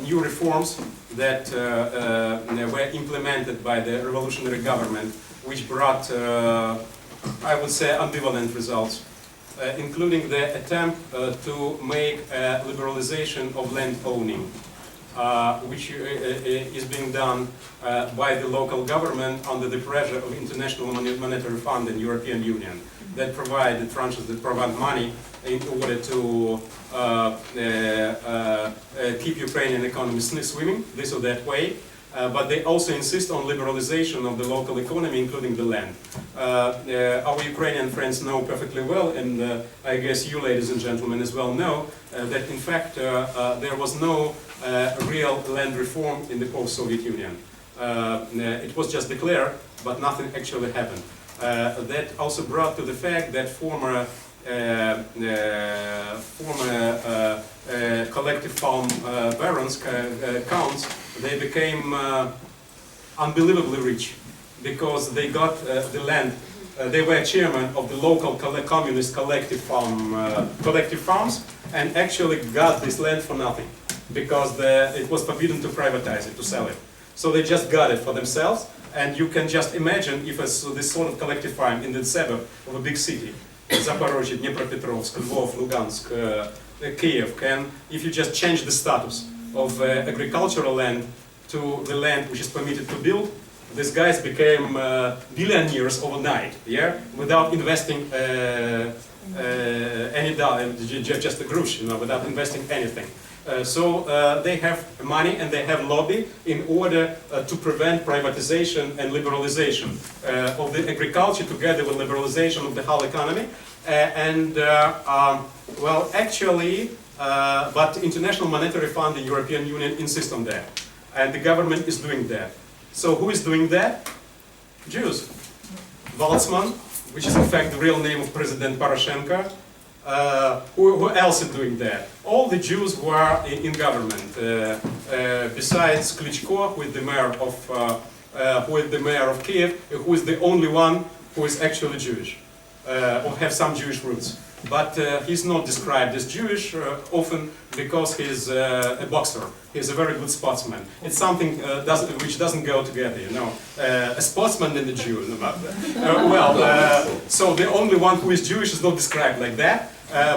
new reforms that were implemented by the revolutionary government, which brought, I would say, ambivalent results, including the attempt to make a liberalization of land owning, which is being done by the local government under the pressure of International Monetary Fund and European Union that provide the tranches that provide money in order to keep Ukrainian economy swimming this or that way. But they also insist on liberalization of the local economy, including the land. Our Ukrainian friends know perfectly well, and I guess you ladies and gentlemen as well know, that in fact there was no real land reform in the post-Soviet Union. It was just declared, but nothing actually happened. That also brought to the fact that former collective farm barons, counts, they became unbelievably rich because they got the land. They were chairman of the local communist collective farms, and actually got this land for nothing because it was forbidden to privatize it, to sell it. So they just got it for themselves, and you can just imagine if this sort of collective farm in the suburb of a big city, Zaporozhye, Dnipropetrovsk, Lvov, Lugansk, Kiev, if you just change the status of agricultural land to the land which is permitted to build, these guys became billionaires overnight, yeah, without investing any dollar, just a grosh, without investing anything. So they have money and they have lobby in order to prevent privatization and liberalization of the agriculture together with liberalization of the whole economy. Well, actually, but the International Monetary Fund, the European Union insist on that. And the government is doing that. So who is doing that? Jews. Waltzman, which is in fact the real name of President Poroshenko. Who else is doing that? All the Jews who are in government, besides Klitschko, who is the mayor of Kiev, who is the only one who is actually Jewish, or have some Jewish roots. But he's not described as Jewish often because he's a boxer. He's a very good sportsman. It's something which doesn't go together, you know. A sportsman and a Jew. So the only one who is Jewish is not described like that.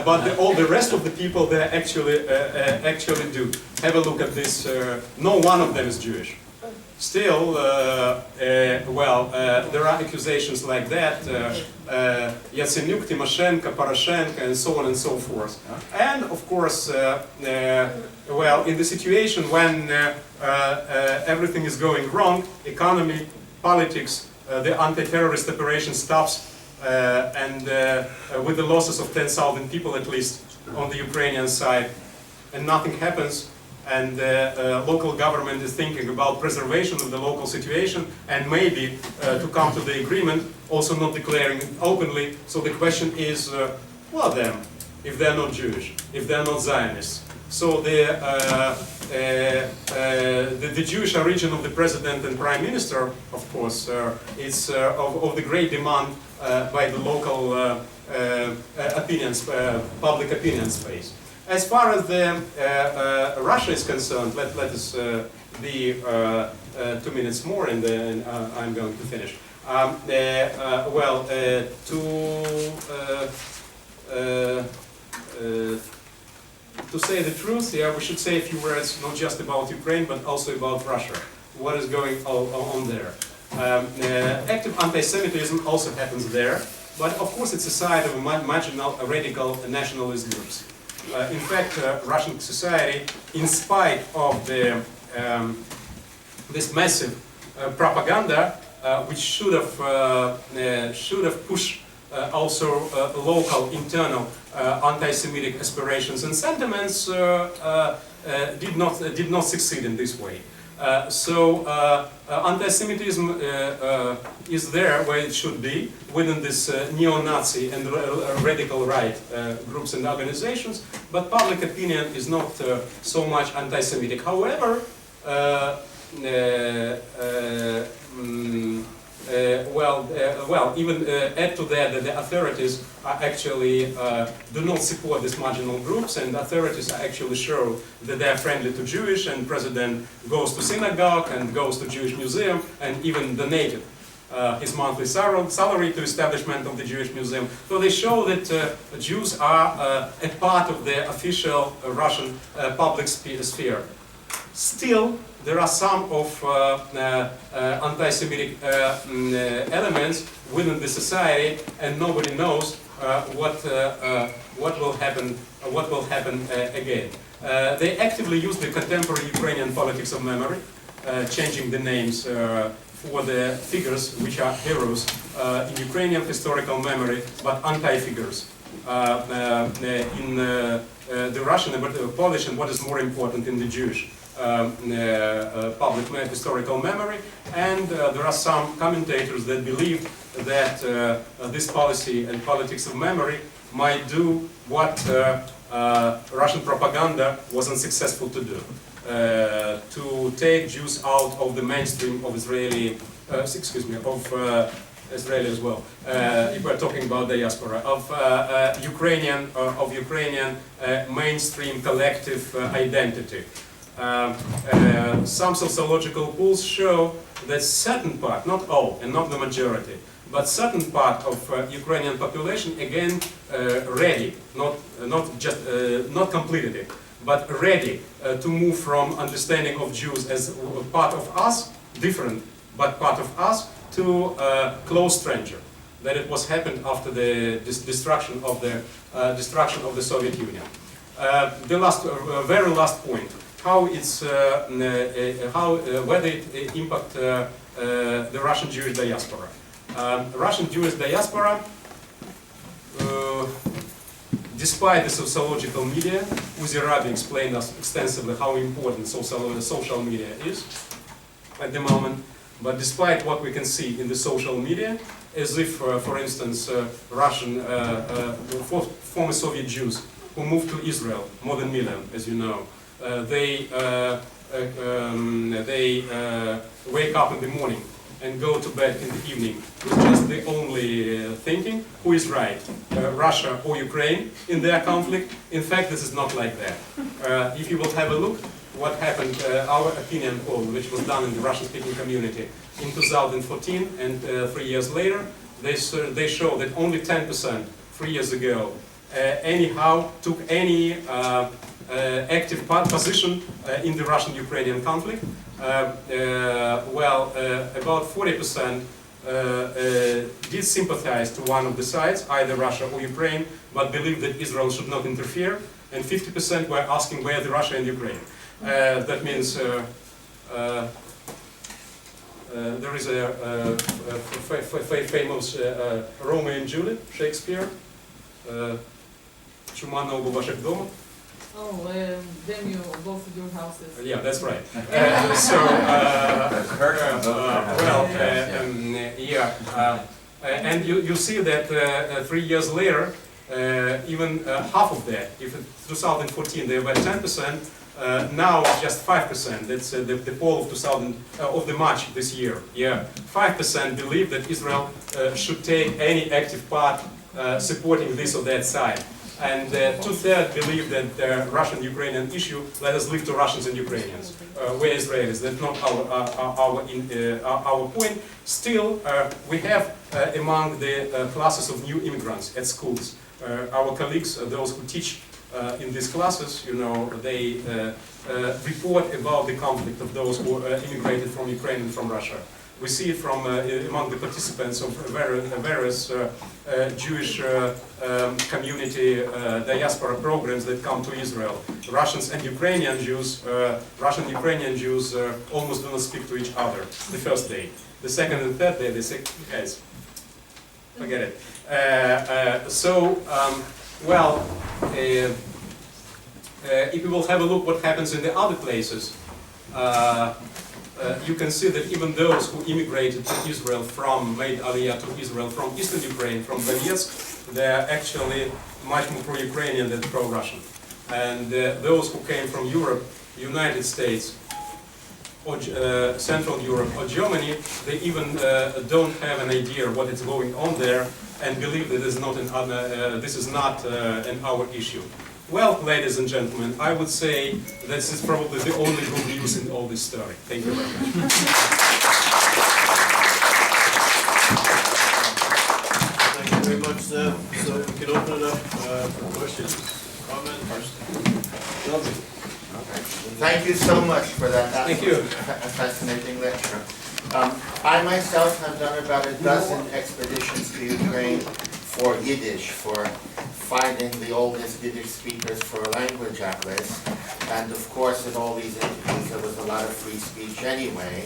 But all the rest of the people they actually do. Have a look at this. No one of them is Jewish. Still, well, there are accusations like that, Yatsenyuk, Tymoshenko, Poroshenko, and so on and so forth. And of course, well, in the situation when everything is going wrong, economy, politics, the anti-terrorist operation stops, and with the losses of 10,000 people at least on the Ukrainian side, and nothing happens, and local government is thinking about preservation of the local situation and maybe to come to the agreement, also not declaring it openly. So the question is, well then, if they're not Jewish, if they're not Zionists, so the Jewish origin of the president and prime minister, of course, is of the great demand by the local public opinion space. As far as the Russia is concerned, let us be 2 minutes more, and then I'm going to finish. Well, to say the truth, yeah, we should say a few words not just about Ukraine, but also about Russia. What is going on there? Active anti-Semitism also happens there, but of course it's a side of marginal, radical nationalist groups. In fact, Russian society, in spite of the, this massive propaganda, which should have pushed also local, internal anti-Semitic aspirations and sentiments, did not succeed in this way. So anti-Semitism is there where it should be, within this neo-Nazi and radical right groups and organizations, but public opinion is not so much anti-Semitic. However, even add to that the authorities are actually do not support these marginal groups, and authorities are actually show that they are friendly to Jewish, and president goes to synagogue and goes to Jewish museum and even donated his monthly salary to establishment of the Jewish museum. So they show that Jews are a part of the official Russian public sphere. Still, there are some of anti-Semitic elements within the society, and nobody knows what will happen again. They actively use the contemporary Ukrainian politics of memory, changing the names for the figures which are heroes in Ukrainian historical memory, but anti-figures in the Russian and the Polish, and what is more important, in the Jewish public historical memory. And there are some commentators that believe that this policy and politics of memory might do what Russian propaganda was unsuccessful to do, to take Jews out of the mainstream of Israeli, Israeli as well, if we're talking about diaspora, of Ukrainian mainstream collective identity. Some sociological polls show that certain part, not all and not the majority, but certain part of Ukrainian population, again, ready, not completed it, but ready to move from understanding of Jews as part of us, different, but part of us, to close stranger. That it was happened after the destruction of the Soviet Union. The last, very last point. How it's whether it impact the Russian Jewish diaspora. Russian Jewish diaspora, despite the sociological media, Uzi Rabi explained us extensively how important social media is at the moment. But despite what we can see in the social media, as if, for instance, Russian former Soviet Jews who moved to Israel, more than a million, as you know, they wake up in the morning and go to bed in the evening with just the only thinking, who is right, Russia or Ukraine in their conflict. In fact, this is not like that. If you will have a look what happened, our opinion poll, which was done in the Russian-speaking community in 2014, and 3 years later, they show that only 10% 3 years ago anyhow took any active position in the Russian-Ukrainian conflict. About 40% did sympathize to one of the sides, either Russia or Ukraine, but believed that Israel should not interfere, and 50% were asking where the Russia and Ukraine. That means there is a famous Romeo and Juliet, Shakespeare. Чума на оба ваших дома.
Oh, then you both of your houses.
Yeah, that's right. And you see that 3 years later, even half of that, if in 2014 they were 10%, now just 5%. That's the poll of the March this year. Yeah, 5% believe that Israel should take any active part supporting this or that side. And 2/3 believe that the Russian-Ukrainian issue, let us leave to Russians and Ukrainians. We're Israelis, that's not our point. Still, we have among the classes of new immigrants at schools, our colleagues, those who teach in these classes, you know, they report about the conflict of those who immigrated from Ukraine and from Russia. We see it from among the participants of various Jewish community diaspora programs that come to Israel. Russians and Ukrainian Jews, almost do not speak to each other the first day. The second and third day they say, guys, forget it. If we will have a look what happens in the other places, you can see that even those who immigrated to Israel made Aliyah to Israel from eastern Ukraine, from Donetsk, they're actually much more pro-Ukrainian than pro-Russian. And those who came from Europe, United States, or Central Europe, or Germany, they even don't have an idea what is going on there and believe that this is not an our issue. Well, ladies and gentlemen, I would say this is probably the only good news in all this story. Thank you very much.
Thank you very much, Ze'ev. So we can open it up for questions, comments.
Thank you so much for that.
Thank you.
Fascinating lecture. I myself have done about a dozen expeditions to Ukraine for Yiddish, for finding the oldest Yiddish speakers for a language atlas. And of course, in all these interviews, there was a lot of free speech anyway.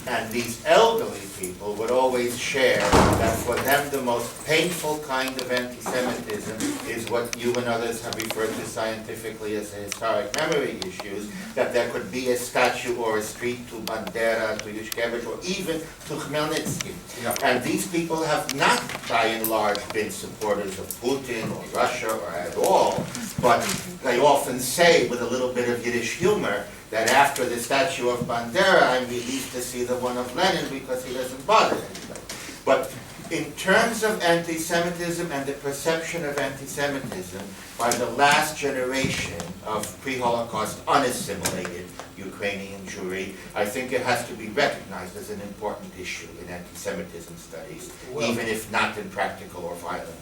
And these elderly people would always share that for them the most painful kind of anti-Semitism is what you and others have referred to scientifically as historic memory issues, that there could be a statue or a street to Bandera, to Yushkevich, or even to Khmelnytsky.
Yeah.
And these people have not, by and large, been supporters of Putin or Russia or at all, but they often say with a little bit of Yiddish humor that after the statue of Bandera, I'm relieved to see the one of Lenin because he doesn't bother anybody. But in terms of anti-Semitism and the perception of anti-Semitism by the last generation of pre-Holocaust unassimilated Ukrainian Jewry, I think it has to be recognized as an important issue in anti-Semitism studies, even if not in practical or violent.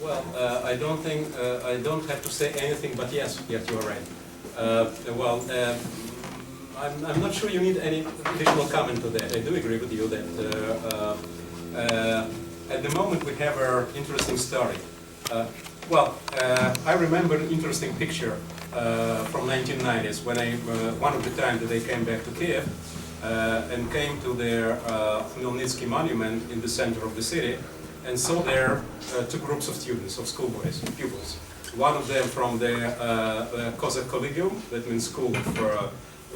Well, I don't have to say anything, but yes, you are right. I'm not sure you need any additional comment to that. I do agree with you that at the moment we have an interesting story. I remember an interesting picture from 1990s when one of the times that they came back to Kiev and came to their Khmelnytsky monument in the center of the city and saw there two groups of students, of schoolboys, pupils. One of them from the Cossack Collegium, that means school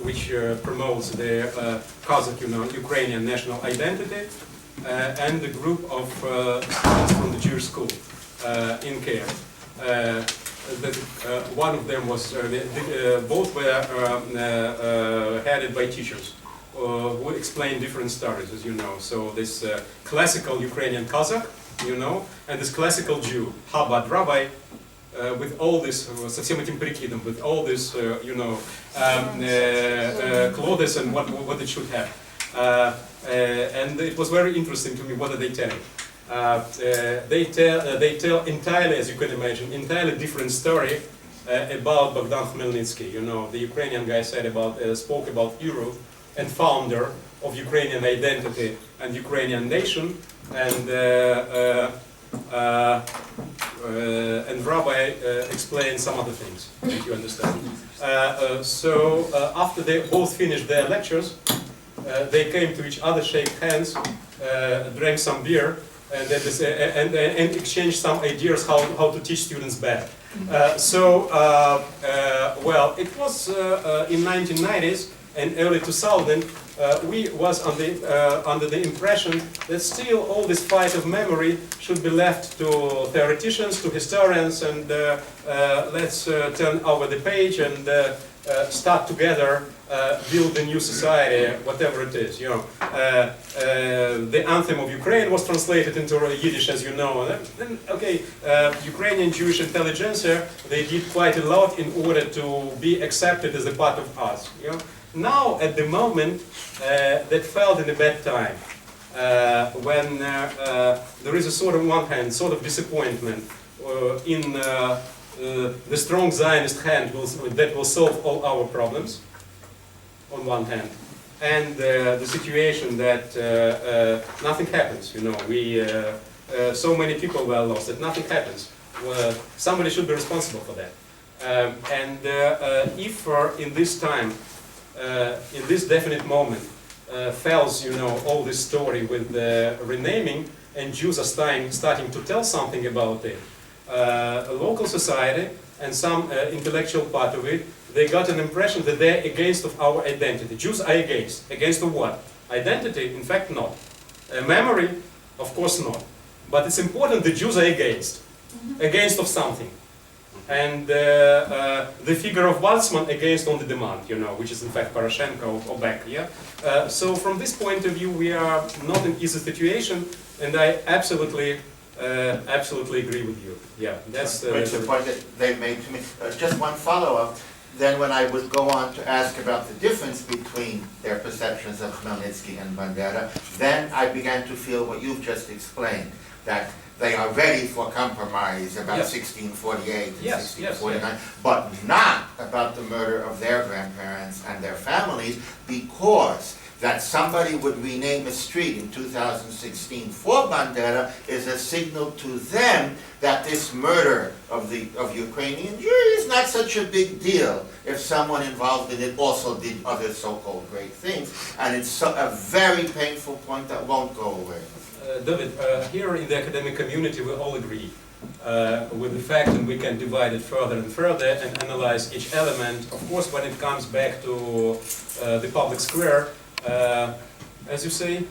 which promotes the Cossack, Ukrainian national identity, and the group of students from the Jewish school in Kiev. One of them was, both were headed by teachers who explain different stories, as you know. So this classical Ukrainian Cossack, and this classical Jew, Chabad rabbi, with all this, со всем этим прикидом, with all this, clothes and what it should have. And it was very interesting to me. What are they telling? They tell entirely, as you can imagine, entirely different story about Bogdan Khmelnytsky. The Ukrainian guy spoke about Europe, and founder of Ukrainian identity and Ukrainian nation, and Rabbi explained some other things, if you understand. So after they both finished their lectures, they came to each other, shake hands, drank some beer, and then and exchanged some ideas how to teach students better. Well, it was in 1990s and early 2000. We was under the impression that still all this fight of memory should be left to theoreticians, to historians, and let's turn over the page and start together, build a new society, whatever it is. You know, the anthem of Ukraine was translated into Yiddish, as you know. Then, okay, Ukrainian Jewish intelligentsia, they did quite a lot in order to be accepted as a part of us. You know? Now, at the moment, that felt in a bad time, when there is a sort of, on one hand, sort of disappointment in the strong Zionist hand that will solve all our problems, on one hand, and the situation that nothing happens. You know, so many people were lost that nothing happens. Somebody should be responsible for that. And if in this time, in this definite moment, fails, you know, all this story with the renaming, and Jews are starting to tell something about it, a local society and some intellectual part of it, they got an impression that they're against of our identity. Jews are against. Against of what? Identity? In fact, not. Memory? Of course not. But it's important the Jews are against. Against of something. And the figure of Waltzman against on the demand, you know, which is in fact Poroshenko or Beck, yeah? So from this point of view, we are not in easy situation, and I absolutely agree with you. Yeah, that's the
point that they made to me. Just one follow-up. Then when I would go on to ask about the difference between their perceptions of Khmelnytsky and Bandera, then I began to feel what you've just explained, that they are ready for compromise about 1648 and 1649, but not about the murder of their grandparents and their families, because that somebody would rename a street in 2016 for Bandera is a signal to them that this murder of Ukrainian Jews is not such a big deal if someone involved in it also did other so-called great things. And it's a very painful point that won't go away.
David, here in the academic community we all agree with the fact, and we can divide it further and further and analyze each element. Of course, when it comes back to the public square, as you say,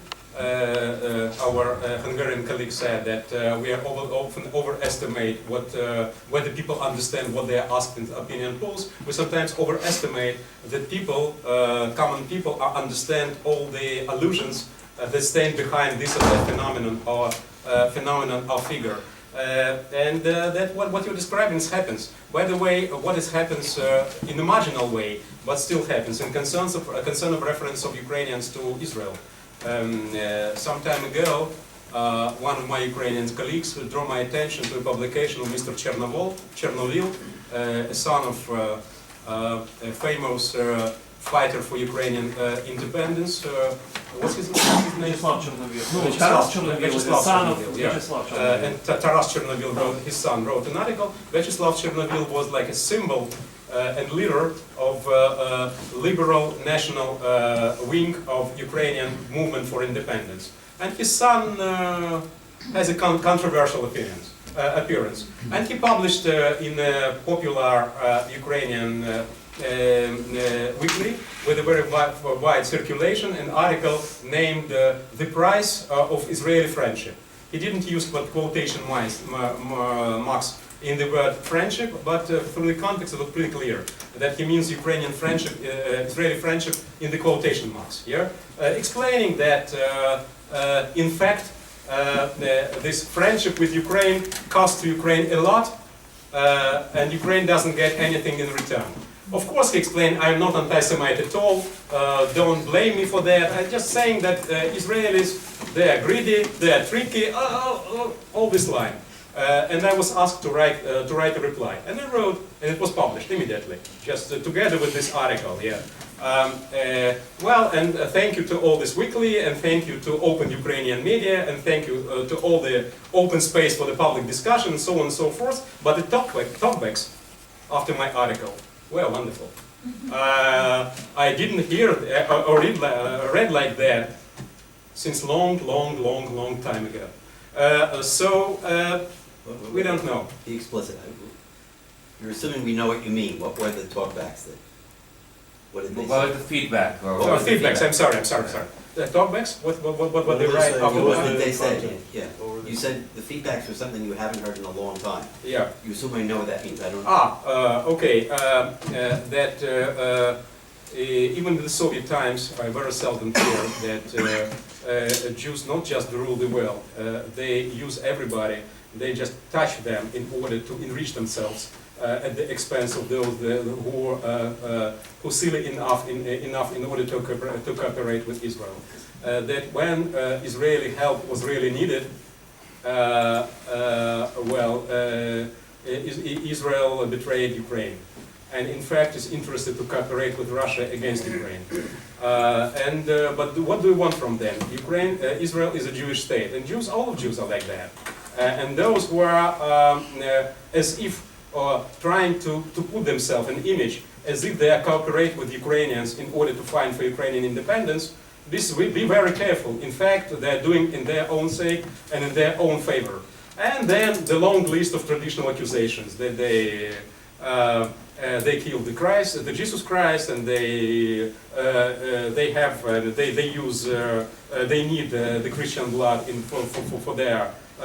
our Hungarian colleague said that we are often overestimate whether people understand what they are asked in opinion polls. We sometimes overestimate that people, common people, understand all the allusions that stand behind this or that phenomenon or figure. And that what you're describing happens. By the way, what happens in a marginal way, but still happens, in concern of reference of Ukrainians to Israel. Some time ago, one of my Ukrainian colleagues drew my attention to a publication of Mr. Chernovil, a son of a famous fighter for Ukrainian independence. What's his name?
Taras Chernovil,
Vyacheslav
son of
Chernovil, yeah.
Vyacheslav Chernovil.
And Taras Chernovil, his son, wrote an article. Vyacheslav Chernovil was like a symbol and leader of liberal national wing of Ukrainian movement for independence. And his son has a controversial appearance. And he published in a popular Ukrainian weekly with a very wide circulation an article named The Price of Israeli Friendship. He didn't use quotation marks in the word friendship, but through the context it was pretty clear that he means Ukrainian friendship, Israeli friendship in the quotation marks. Yeah? Explaining that in fact this friendship with Ukraine costs Ukraine a lot and Ukraine doesn't get anything in return. Of course, he explained, I am not anti-Semite at all, don't blame me for that. I'm just saying that Israelis, they are greedy, they are tricky, all this line. And I was asked to write a reply. And I wrote, and it was published immediately, just together with this article, yeah. Well, and thank you to all this weekly, and thank you to Open Ukrainian Media, and thank you to all the open space for the public discussion, and so on and so forth. But the talkbacks after my article were wonderful. I didn't hear or read like that since long time ago. We don't know.
Be explicit. You're assuming we know what you mean. What were the talkbacks then? What did they
What
say?
was the feedback? Or
What was the
Feedbacks. I'm sorry. The talkbacks. What they write after
What
the
did they say?
Content.
Yeah. You said the feedbacks were something you haven't heard in a long time.
Yeah.
You assume I know what that means. I don't know.
Okay. Even in the Soviet times, I very seldom hear that Jews not just rule the world. They use everybody. They just touch them in order to enrich themselves at the expense of those who silly enough in order to cooperate with Israel. That when Israeli help was really needed, Israel betrayed Ukraine, and in fact is interested to cooperate with Russia against Ukraine. But what do we want from them? Israel is a Jewish state, and all of Jews are like that. And those who are as if trying to put themselves an image as if they are cooperate with Ukrainians in order to fight for Ukrainian independence, this will be very careful. In fact, they're doing in their own sake and in their own favor. And then the long list of traditional accusations that they killed the Jesus Christ, and they need the Christian blood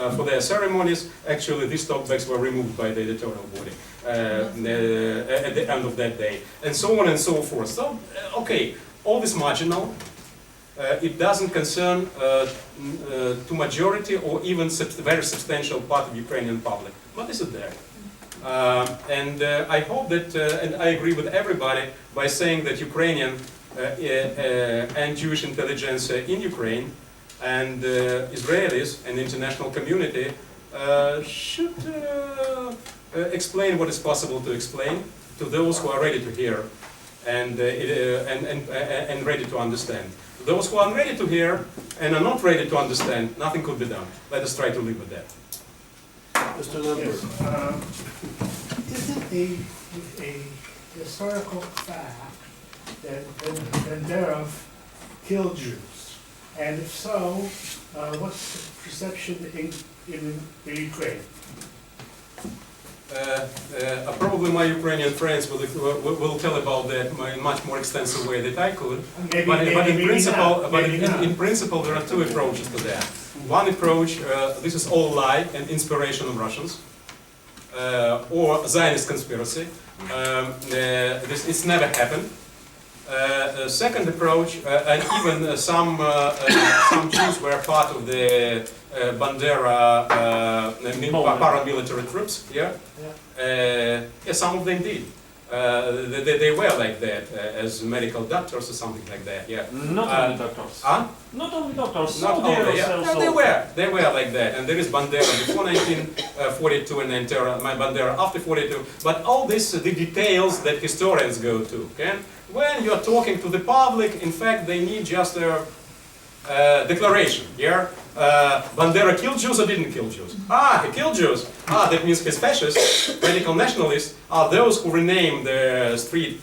for their ceremonies. Actually, these talkbacks were removed by the editorial body at the end of that day, and so on and so forth. So, okay, all this marginal. It doesn't concern to majority or even very substantial part of Ukrainian public, but is it there? And I hope that, and I agree with everybody by saying that Ukrainian and Jewish intelligence in Ukraine and Israelis and the international community should explain what is possible to explain to those who are ready to hear and ready to understand. Those who are ready to hear and are not ready to understand, nothing could be done. Let us try to live with that.
Mr. Lambert.
Isn't a historical fact that Vladimir killed Jews? And if so, what's the perception in Ukraine?
Probably my Ukrainian friends will tell about that in much more extensive way than I could. In principle, there are two approaches to that. One approach, this is all lie and inspiration of Russians, or Zionist conspiracy. It's never happened. Second approach, and even some Jews were part of the Bandera paramilitary troops. Yeah, some of them did. They were like that as medical doctors or something like that. Yeah.
Not only doctors.
Huh?
Not only doctors.
Not only. Yeah.
Also.
No, they were like that. And there is Bandera before 1942 and Bandera after 42. But all this, the details that historians go to. Okay? When you are talking to the public, in fact, they need just a declaration. Yeah. Bandera killed Jews or didn't kill Jews? He killed Jews. That means he's fascist. Radical nationalists are those who rename the street,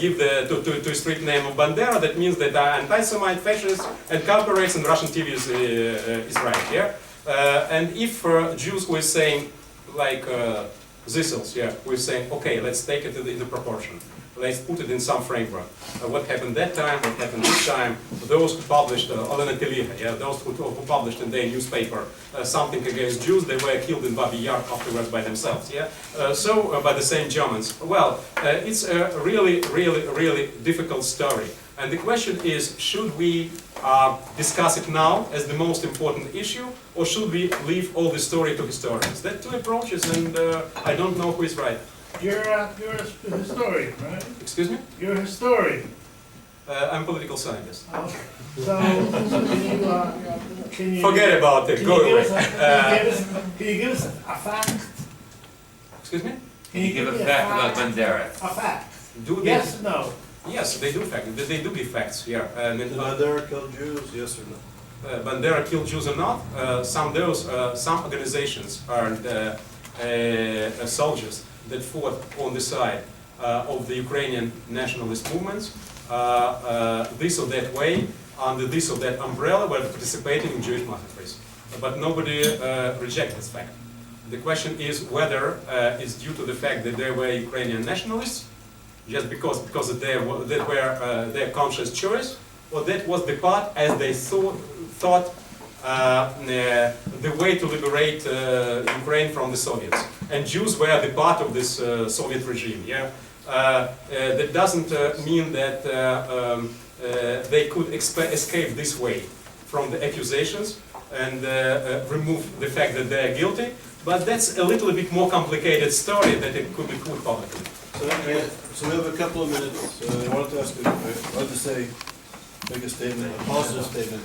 give to street name of Bandera. That means that are anti-Semite, fascist, and cooperates in Russian TV is right. Yeah. And if Jews who is saying like Ze'ev, yeah, who is saying, okay, let's take it into proportion. Let's put it in some framework. What happened that time, what happened this time, those who published, those who published in their newspaper something against Jews, they were killed in Babi Yar afterwards by themselves, yeah? By the same Germans. Well, it's a really difficult story. And the question is, should we discuss it now as the most important issue, or should we leave all the story to historians? There are two approaches, and I don't know who is right.
You're a historian, right?
Excuse me?
You're a historian.
I'm a political scientist.
Okay. So, can you
Forget about it, go away.
Can you give us a fact?
Excuse me?
Can you give a fact about Bandera?
A fact.
Do
Yes, no.
Yes, they do give facts. Yeah, and
Did Bandera kill Jews, yes or no?
Bandera killed Jews or not? Some organizations are soldiers that fought on the side of the Ukrainian nationalist movements. This or that way, under this or that umbrella, were participating in Jewish massacres. But nobody rejects this fact. The question is whether it's due to the fact that they were Ukrainian nationalists, just because that were their conscious choice, or that was the part, as they thought, the way to liberate Ukraine from the Soviets. And Jews were the part of this Soviet regime. Yeah, that doesn't mean that they could escape this way from the accusations and remove the fact that they are guilty. But that's a little bit more complicated story that it could be put publicly.
So we have a couple of minutes. I wanted to ask you, I wanted to make a statement, a positive statement.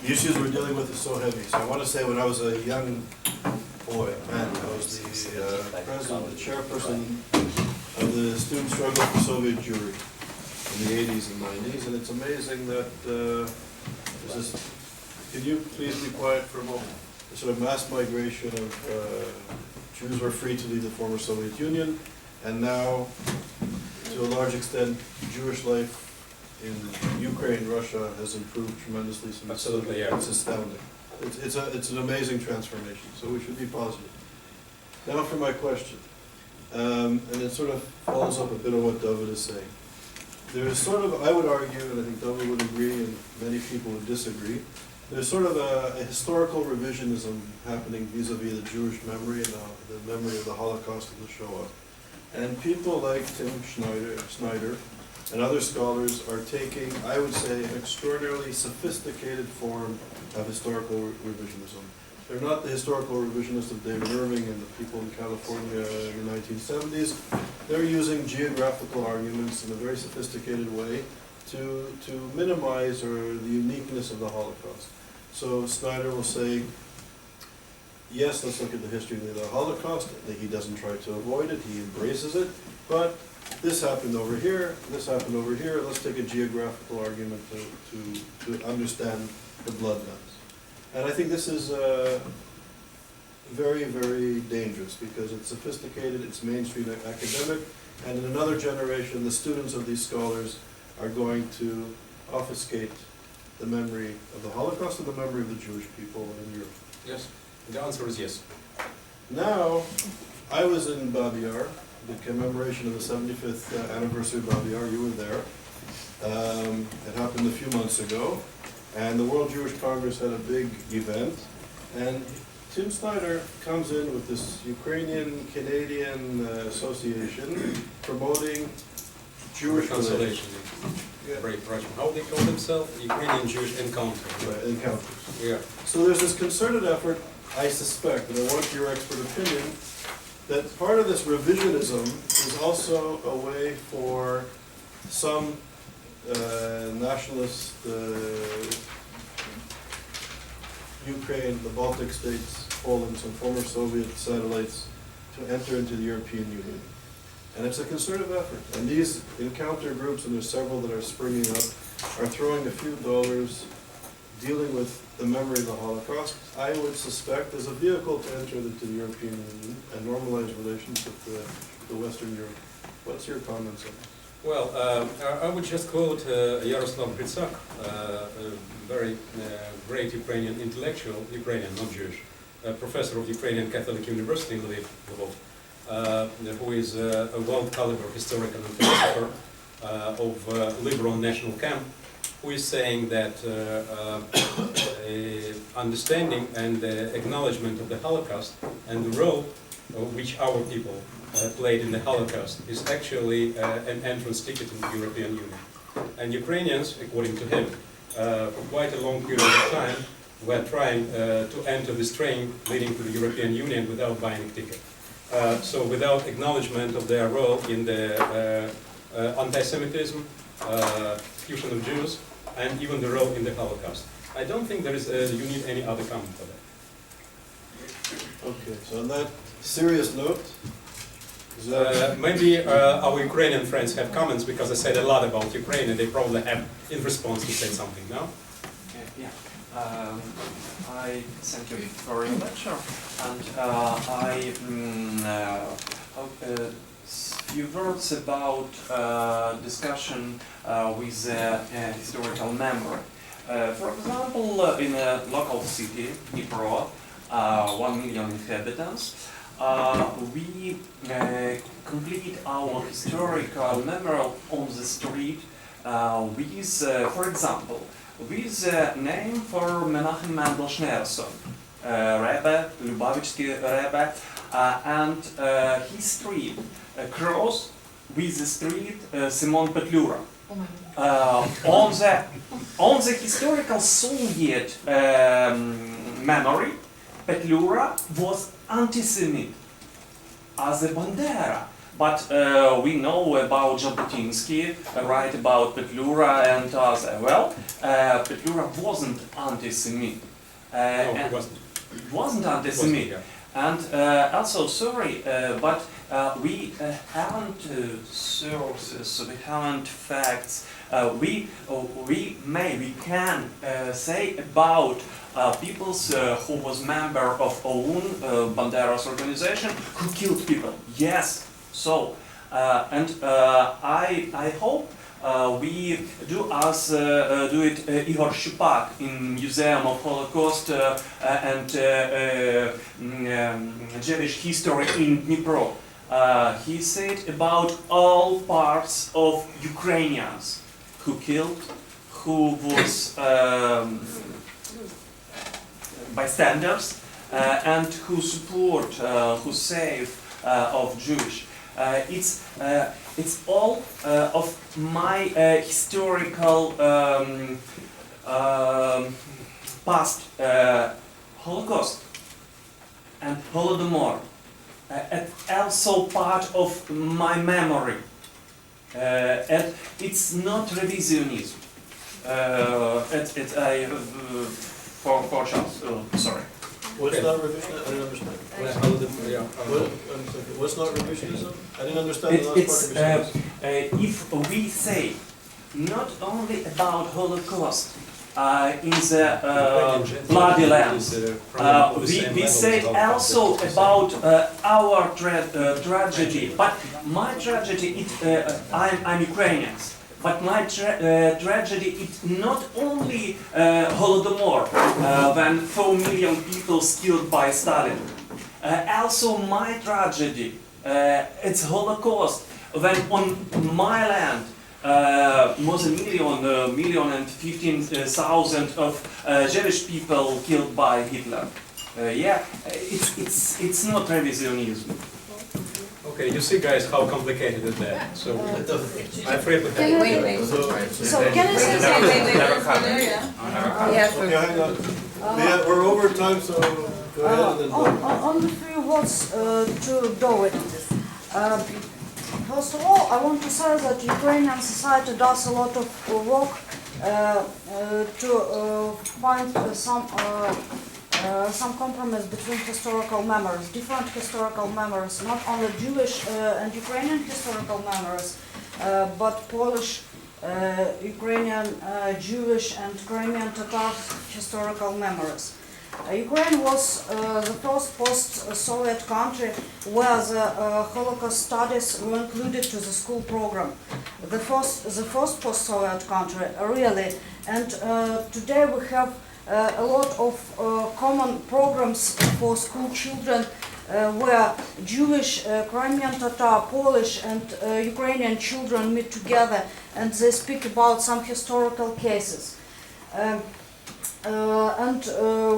The issues we're dealing with is so heavy. So I want to say when I was a young boy, I was the president, the chairperson of the student struggle for Soviet Jewry in the 80s and 90s, and it's amazing that there's this, can you please be quiet for a moment? The sort of mass migration of Jews were free to leave the former Soviet Union, and now, to a large extent, Jewish life in Ukraine, Russia has improved tremendously since.
Absolutely, yeah.
It's astounding. It's an amazing transformation, so we should be positive. Now for my question, and it sort of follows up a bit on what David is saying. There is sort of, I would argue, and I think David would agree, and many people would disagree, there's sort of a historical revisionism happening vis-a-vis the Jewish memory and the memory of the Holocaust and the Shoah. And people like Tim Snyder and other scholars are taking, I would say, an extraordinarily sophisticated form of historical revisionism. They're not the historical revisionists of David Irving and the people in California in the 1970s. They're using geographical arguments in a very sophisticated way to minimize the uniqueness of the Holocaust. So Snyder will say, yes, let's look at the history of the Holocaust. He doesn't try to avoid it, he embraces it, but this happened over here, this happened over here, let's take a geographical argument to understand the bloodlines. And I think this is very, very dangerous because it's sophisticated, it's mainstream academic, and in another generation, the students of these scholars are going to obfuscate the memory of the Holocaust and the memory of the Jewish people in Europe.
Yes, the answer is yes.
Now, I was in Babi Yar, the commemoration of the 75th anniversary of Babi Yar. You were there. It happened a few months ago, and the World Jewish Congress had a big event, and Tim Snyder comes in with this Ukrainian-Canadian association promoting Jewish
Reconciliation.
Yeah.
Great project. How they call themselves? Ukrainian Jewish Encounter.
encounters.
Yeah.
So there's this concerted effort, I suspect, and I want your expert opinion, that part of this revisionism is also a way for some nationalist Ukraine, the Baltic states, Poland, some former Soviet satellites to enter into the European Union. And it's a concerted effort. And these encounter groups, and there's several that are springing up, are throwing a few dollars dealing with the memory of the Holocaust, I would suspect, as a vehicle to enter into the European Union and normalize relations with the Western Europe. What's your comments on this?
Well, I would just quote Yaroslav Gritsak, a very great Ukrainian intellectual, Ukrainian, not Jewish, professor of Ukrainian Catholic University in Lviv, who is a world-caliber historian and philosopher of liberal national camp, who is saying that understanding and acknowledgement of the Holocaust and the role which our people played in the Holocaust is actually an entrance ticket in the European Union. And Ukrainians, according to him, for quite a long period of time, were trying to enter this train leading to the European Union without buying a ticket. So without acknowledgement of their role in the Antisemitism, fusion of Jews, and even the role in the Holocaust. I don't think there is you need any other comment for that.
Okay, so on that serious note,
Maybe our Ukrainian friends have comments because I said a lot about Ukraine and they probably have in response to say something, no?
I thank you for your lecture, and I hope few words about discussion with historical memory. For example, in a local city, Dnipro, 1 million inhabitants, we complete our historical memory on the street with, for example, with a name for Menachem Mendel Schneerson, Rebbe, Lubavitchky Rebbe, and his street cross with the street Simon Petlura. On the historical Soviet memory, Petlura was anti-Semite as a Bandera. But we know about Jabotinsky, write about Petlura and other. Well, Petlura wasn't anti-Semite.
No, he wasn't.
Wasn't anti-Semite.
Yeah.
And also, sorry, but we haven't sources, we haven't facts. We can say about people who was member of OUN, Bandera's organization, who killed people. Yes. So, I hope we do as do it Igor Shupak in Museum of Holocaust and Jewish history in Dnipro. He said about all parts of Ukrainians who killed, who was bystanders, and who support, who save of Jewish. It's all of my historical past Holocaust and Holodomor. It's also part of my memory. And it's not revisionism. For chance. Sorry.
What's not revisionism? I didn't understand. What's not revisionism? I didn't understand the last part of revisionism.
If we say not only about Holocaust in the bloody lands, we say also about our tragedy. But my tragedy, I'm Ukrainian. But my tragedy is not only Holodomor, when 4 million people killed by Stalin. Also my tragedy, it's Holocaust, when on my land more than million and 15,000 of Jewish people killed by Hitler. Yeah, it's not revisionism.
Okay, you see, guys, how complicated is that? So I'm afraid we have.
Wait. So can I say something? Yes.
Okay, hang on. We're over time, so go ahead and then.
Only 3 words to go with. First of all, I want to say that Ukrainian society does a lot of work to find some compromise between historical memories, different historical memories, not only Jewish and Ukrainian historical memories, but Polish, Ukrainian, Jewish and Crimean Tatar historical memories. Ukraine was the first post-Soviet country where the Holocaust studies were included to the school program. The first post-Soviet country, really. And today we have a lot of common programs for school children where Jewish, Crimean Tatar, Polish and Ukrainian children meet together and they speak about some historical cases. And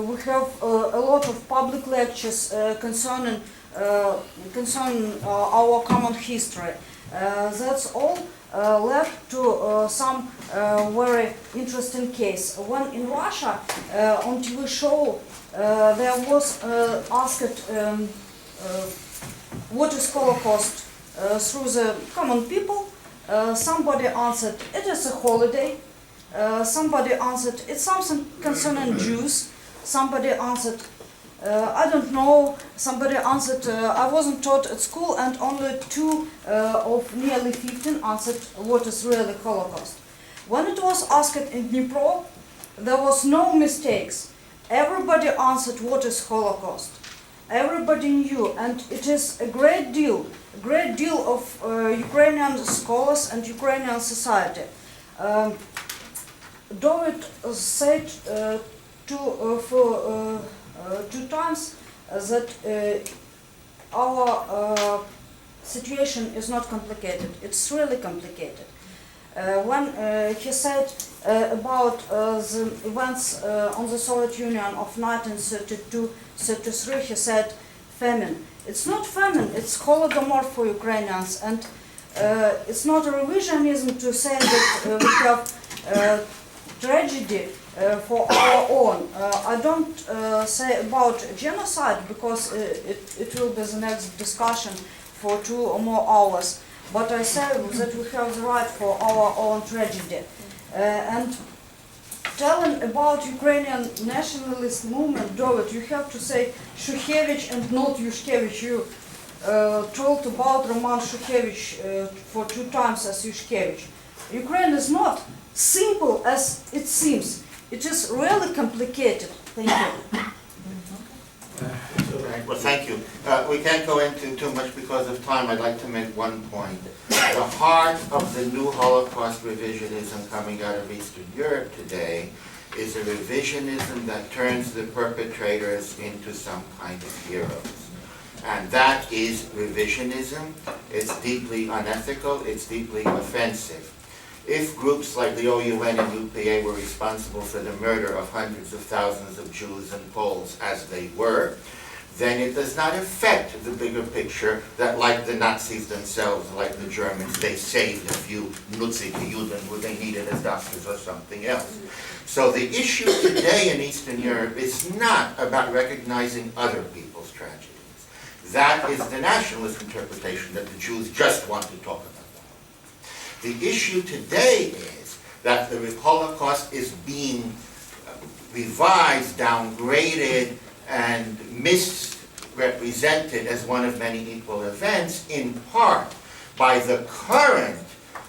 we have a lot of public lectures concerning our common history. That's all led to some very interesting case. When in Russia, on TV show, there was asked what is Holocaust through the common people. Somebody answered, it is a holiday. Somebody answered, it's something concerning Jews. Somebody answered, I don't know, somebody answered, I wasn't taught at school, and only 2 of nearly 15 answered what is really Holocaust. When it was asked in Dnipro, there was no mistakes. Everybody answered what is Holocaust. Everybody knew, and it is a great deal of Ukrainian scholars and Ukrainian society. David said 2 times that our situation is not complicated. It's really complicated. When he said about the events on the Soviet Union of 1932-33, he said famine. It's not famine, it's Holodomor for Ukrainians, and it's not a revisionism to say that we have tragedy for our own. I don't say about genocide because it will be the next discussion for 2 or more hours. But I say that we have the right for our own tragedy. And telling about Ukrainian nationalist movement, David, you have to say Shukhevich and not Yushkevich. You told about Roman Shukhevich for 2 times as Yushkevich. Ukraine is not simple as it seems. It is really complicated. Thank you.
Right, well, thank you. We can't go into too much because of time. I'd like to make one point. The heart of the new Holocaust revisionism coming out of Eastern Europe today is a revisionism that turns the perpetrators into some kind of heroes. And that is revisionism. It's deeply unethical. It's deeply offensive. If groups like the OUN and UPA were responsible for the murder of hundreds of thousands of Jews and Poles, as they were, then it does not affect the bigger picture that, like the Nazis themselves, like the Germans, they saved a few Nutzige Juden who they needed as doctors or something else. So the issue today in Eastern Europe is not about recognizing other people's tragedies. That is the nationalist interpretation that the Jews just want to talk about. The issue today is that the Holocaust is being revised, downgraded, and misrepresented as one of many equal events, in part by the current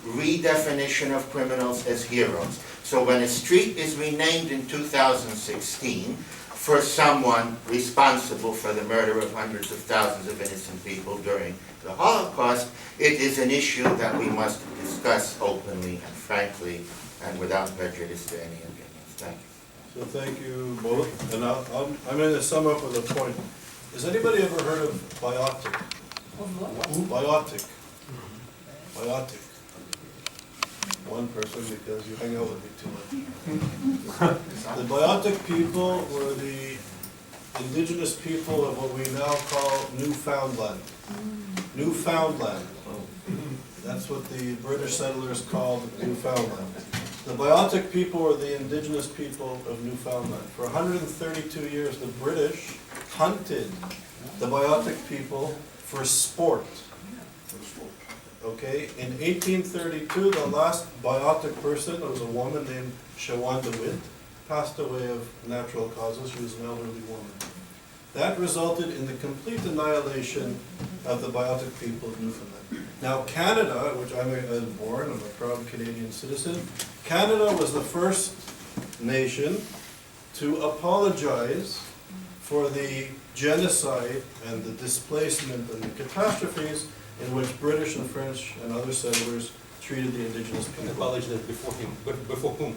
redefinition of criminals as heroes. So when a street is renamed in 2016 for someone responsible for the murder of hundreds of thousands of innocent people during the Holocaust, it is an issue that we must discuss openly and frankly and without prejudice to any opinions. Thank you.
So thank you both, and I'm going to sum up with a point. Has anybody ever heard of biotic? Biotic. Biotic. One person, because you hang out with me too much. The biotic people were the indigenous people of what we now call Newfoundland. Newfoundland. That's what the British settlers called Newfoundland. The biotic people were the indigenous people of Newfoundland. For 132 years, the British hunted the biotic people for sport. Okay, in 1832, the last biotic person was a woman named Shawan DeWitt, passed away of natural causes. She was an elderly woman. That resulted in the complete annihilation of the biotic people of Newfoundland. Now Canada, which I was born, I'm a proud Canadian citizen, Canada was the first nation to apologize for the genocide and the displacement and the catastrophes in which British and French and other settlers treated the indigenous people.
Apologized before him, but before whom?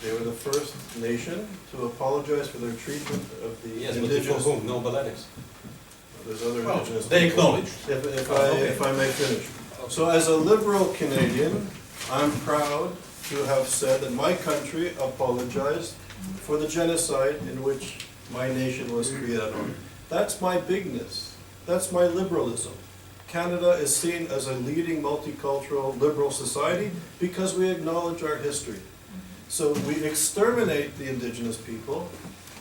They were the first nation to apologize for their treatment of the
Yes,
indigenous.
but before whom? No baletics.
There's other indigenous.
They
people.
acknowledge.
If I may finish. So as a liberal Canadian, I'm proud to have said that my country apologized for the genocide in which my nation was created on. That's my bigness. That's my liberalism. Canada is seen as a leading multicultural liberal society because we acknowledge our history. So we exterminate the indigenous people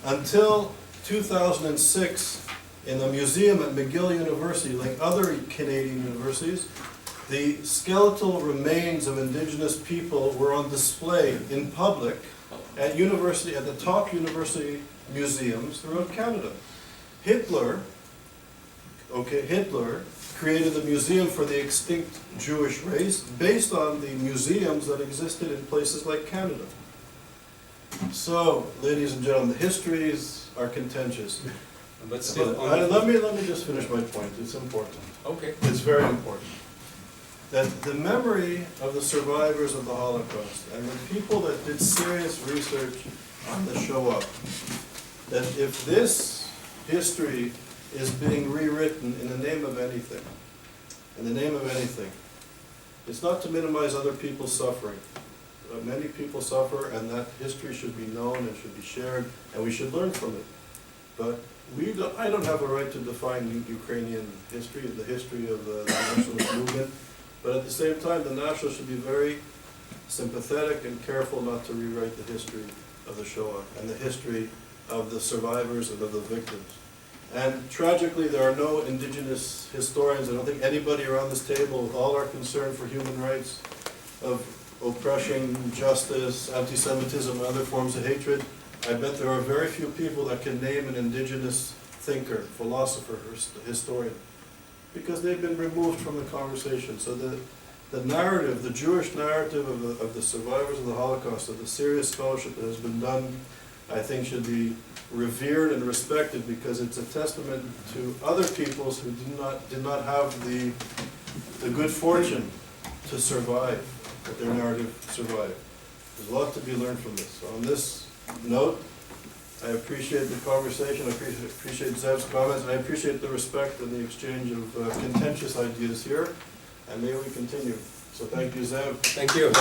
until 2006 in the museum at McGill University, like other Canadian universities, the skeletal remains of indigenous people were on display in public at the top university museums throughout Canada. Hitler created the Museum for the Extinct Jewish Race based on the museums that existed in places like Canada. So, ladies and gentlemen, the histories are contentious.
But still,
But, let me just finish my point, it's important.
okay.
It's very important. That the memory of the survivors of the Holocaust and the people that did serious research on the Shoah, that if this history is being rewritten in the name of anything, it's not to minimize other people's suffering. Many people suffer, and that history should be known and should be shared, and we should learn from it. But I don't have a right to define Ukrainian history, the history of the nationalist movement, but at the same time, the nationalists should be very sympathetic and careful not to rewrite the history of the Shoah and the history of the survivors and of the victims. And tragically, there are no indigenous historians. I don't think anybody around this table, with all our concern for human rights, of oppression, justice, anti-Semitism, and other forms of hatred, I bet there are very few people that can name an indigenous thinker, philosopher, or historian, because they've been removed from the conversation. So the narrative, the Jewish narrative of the survivors of the Holocaust, of the serious scholarship that has been done, I think should be revered and respected, because it's a testament to other peoples who did not have the good fortune to survive, that their narrative survived. There's a lot to be learned from this. So on this note, I appreciate the conversation, I appreciate Ze'ev's comments, and I appreciate the respect and the exchange of contentious ideas here, and may we continue. So thank you, Ze'ev.
Thank you.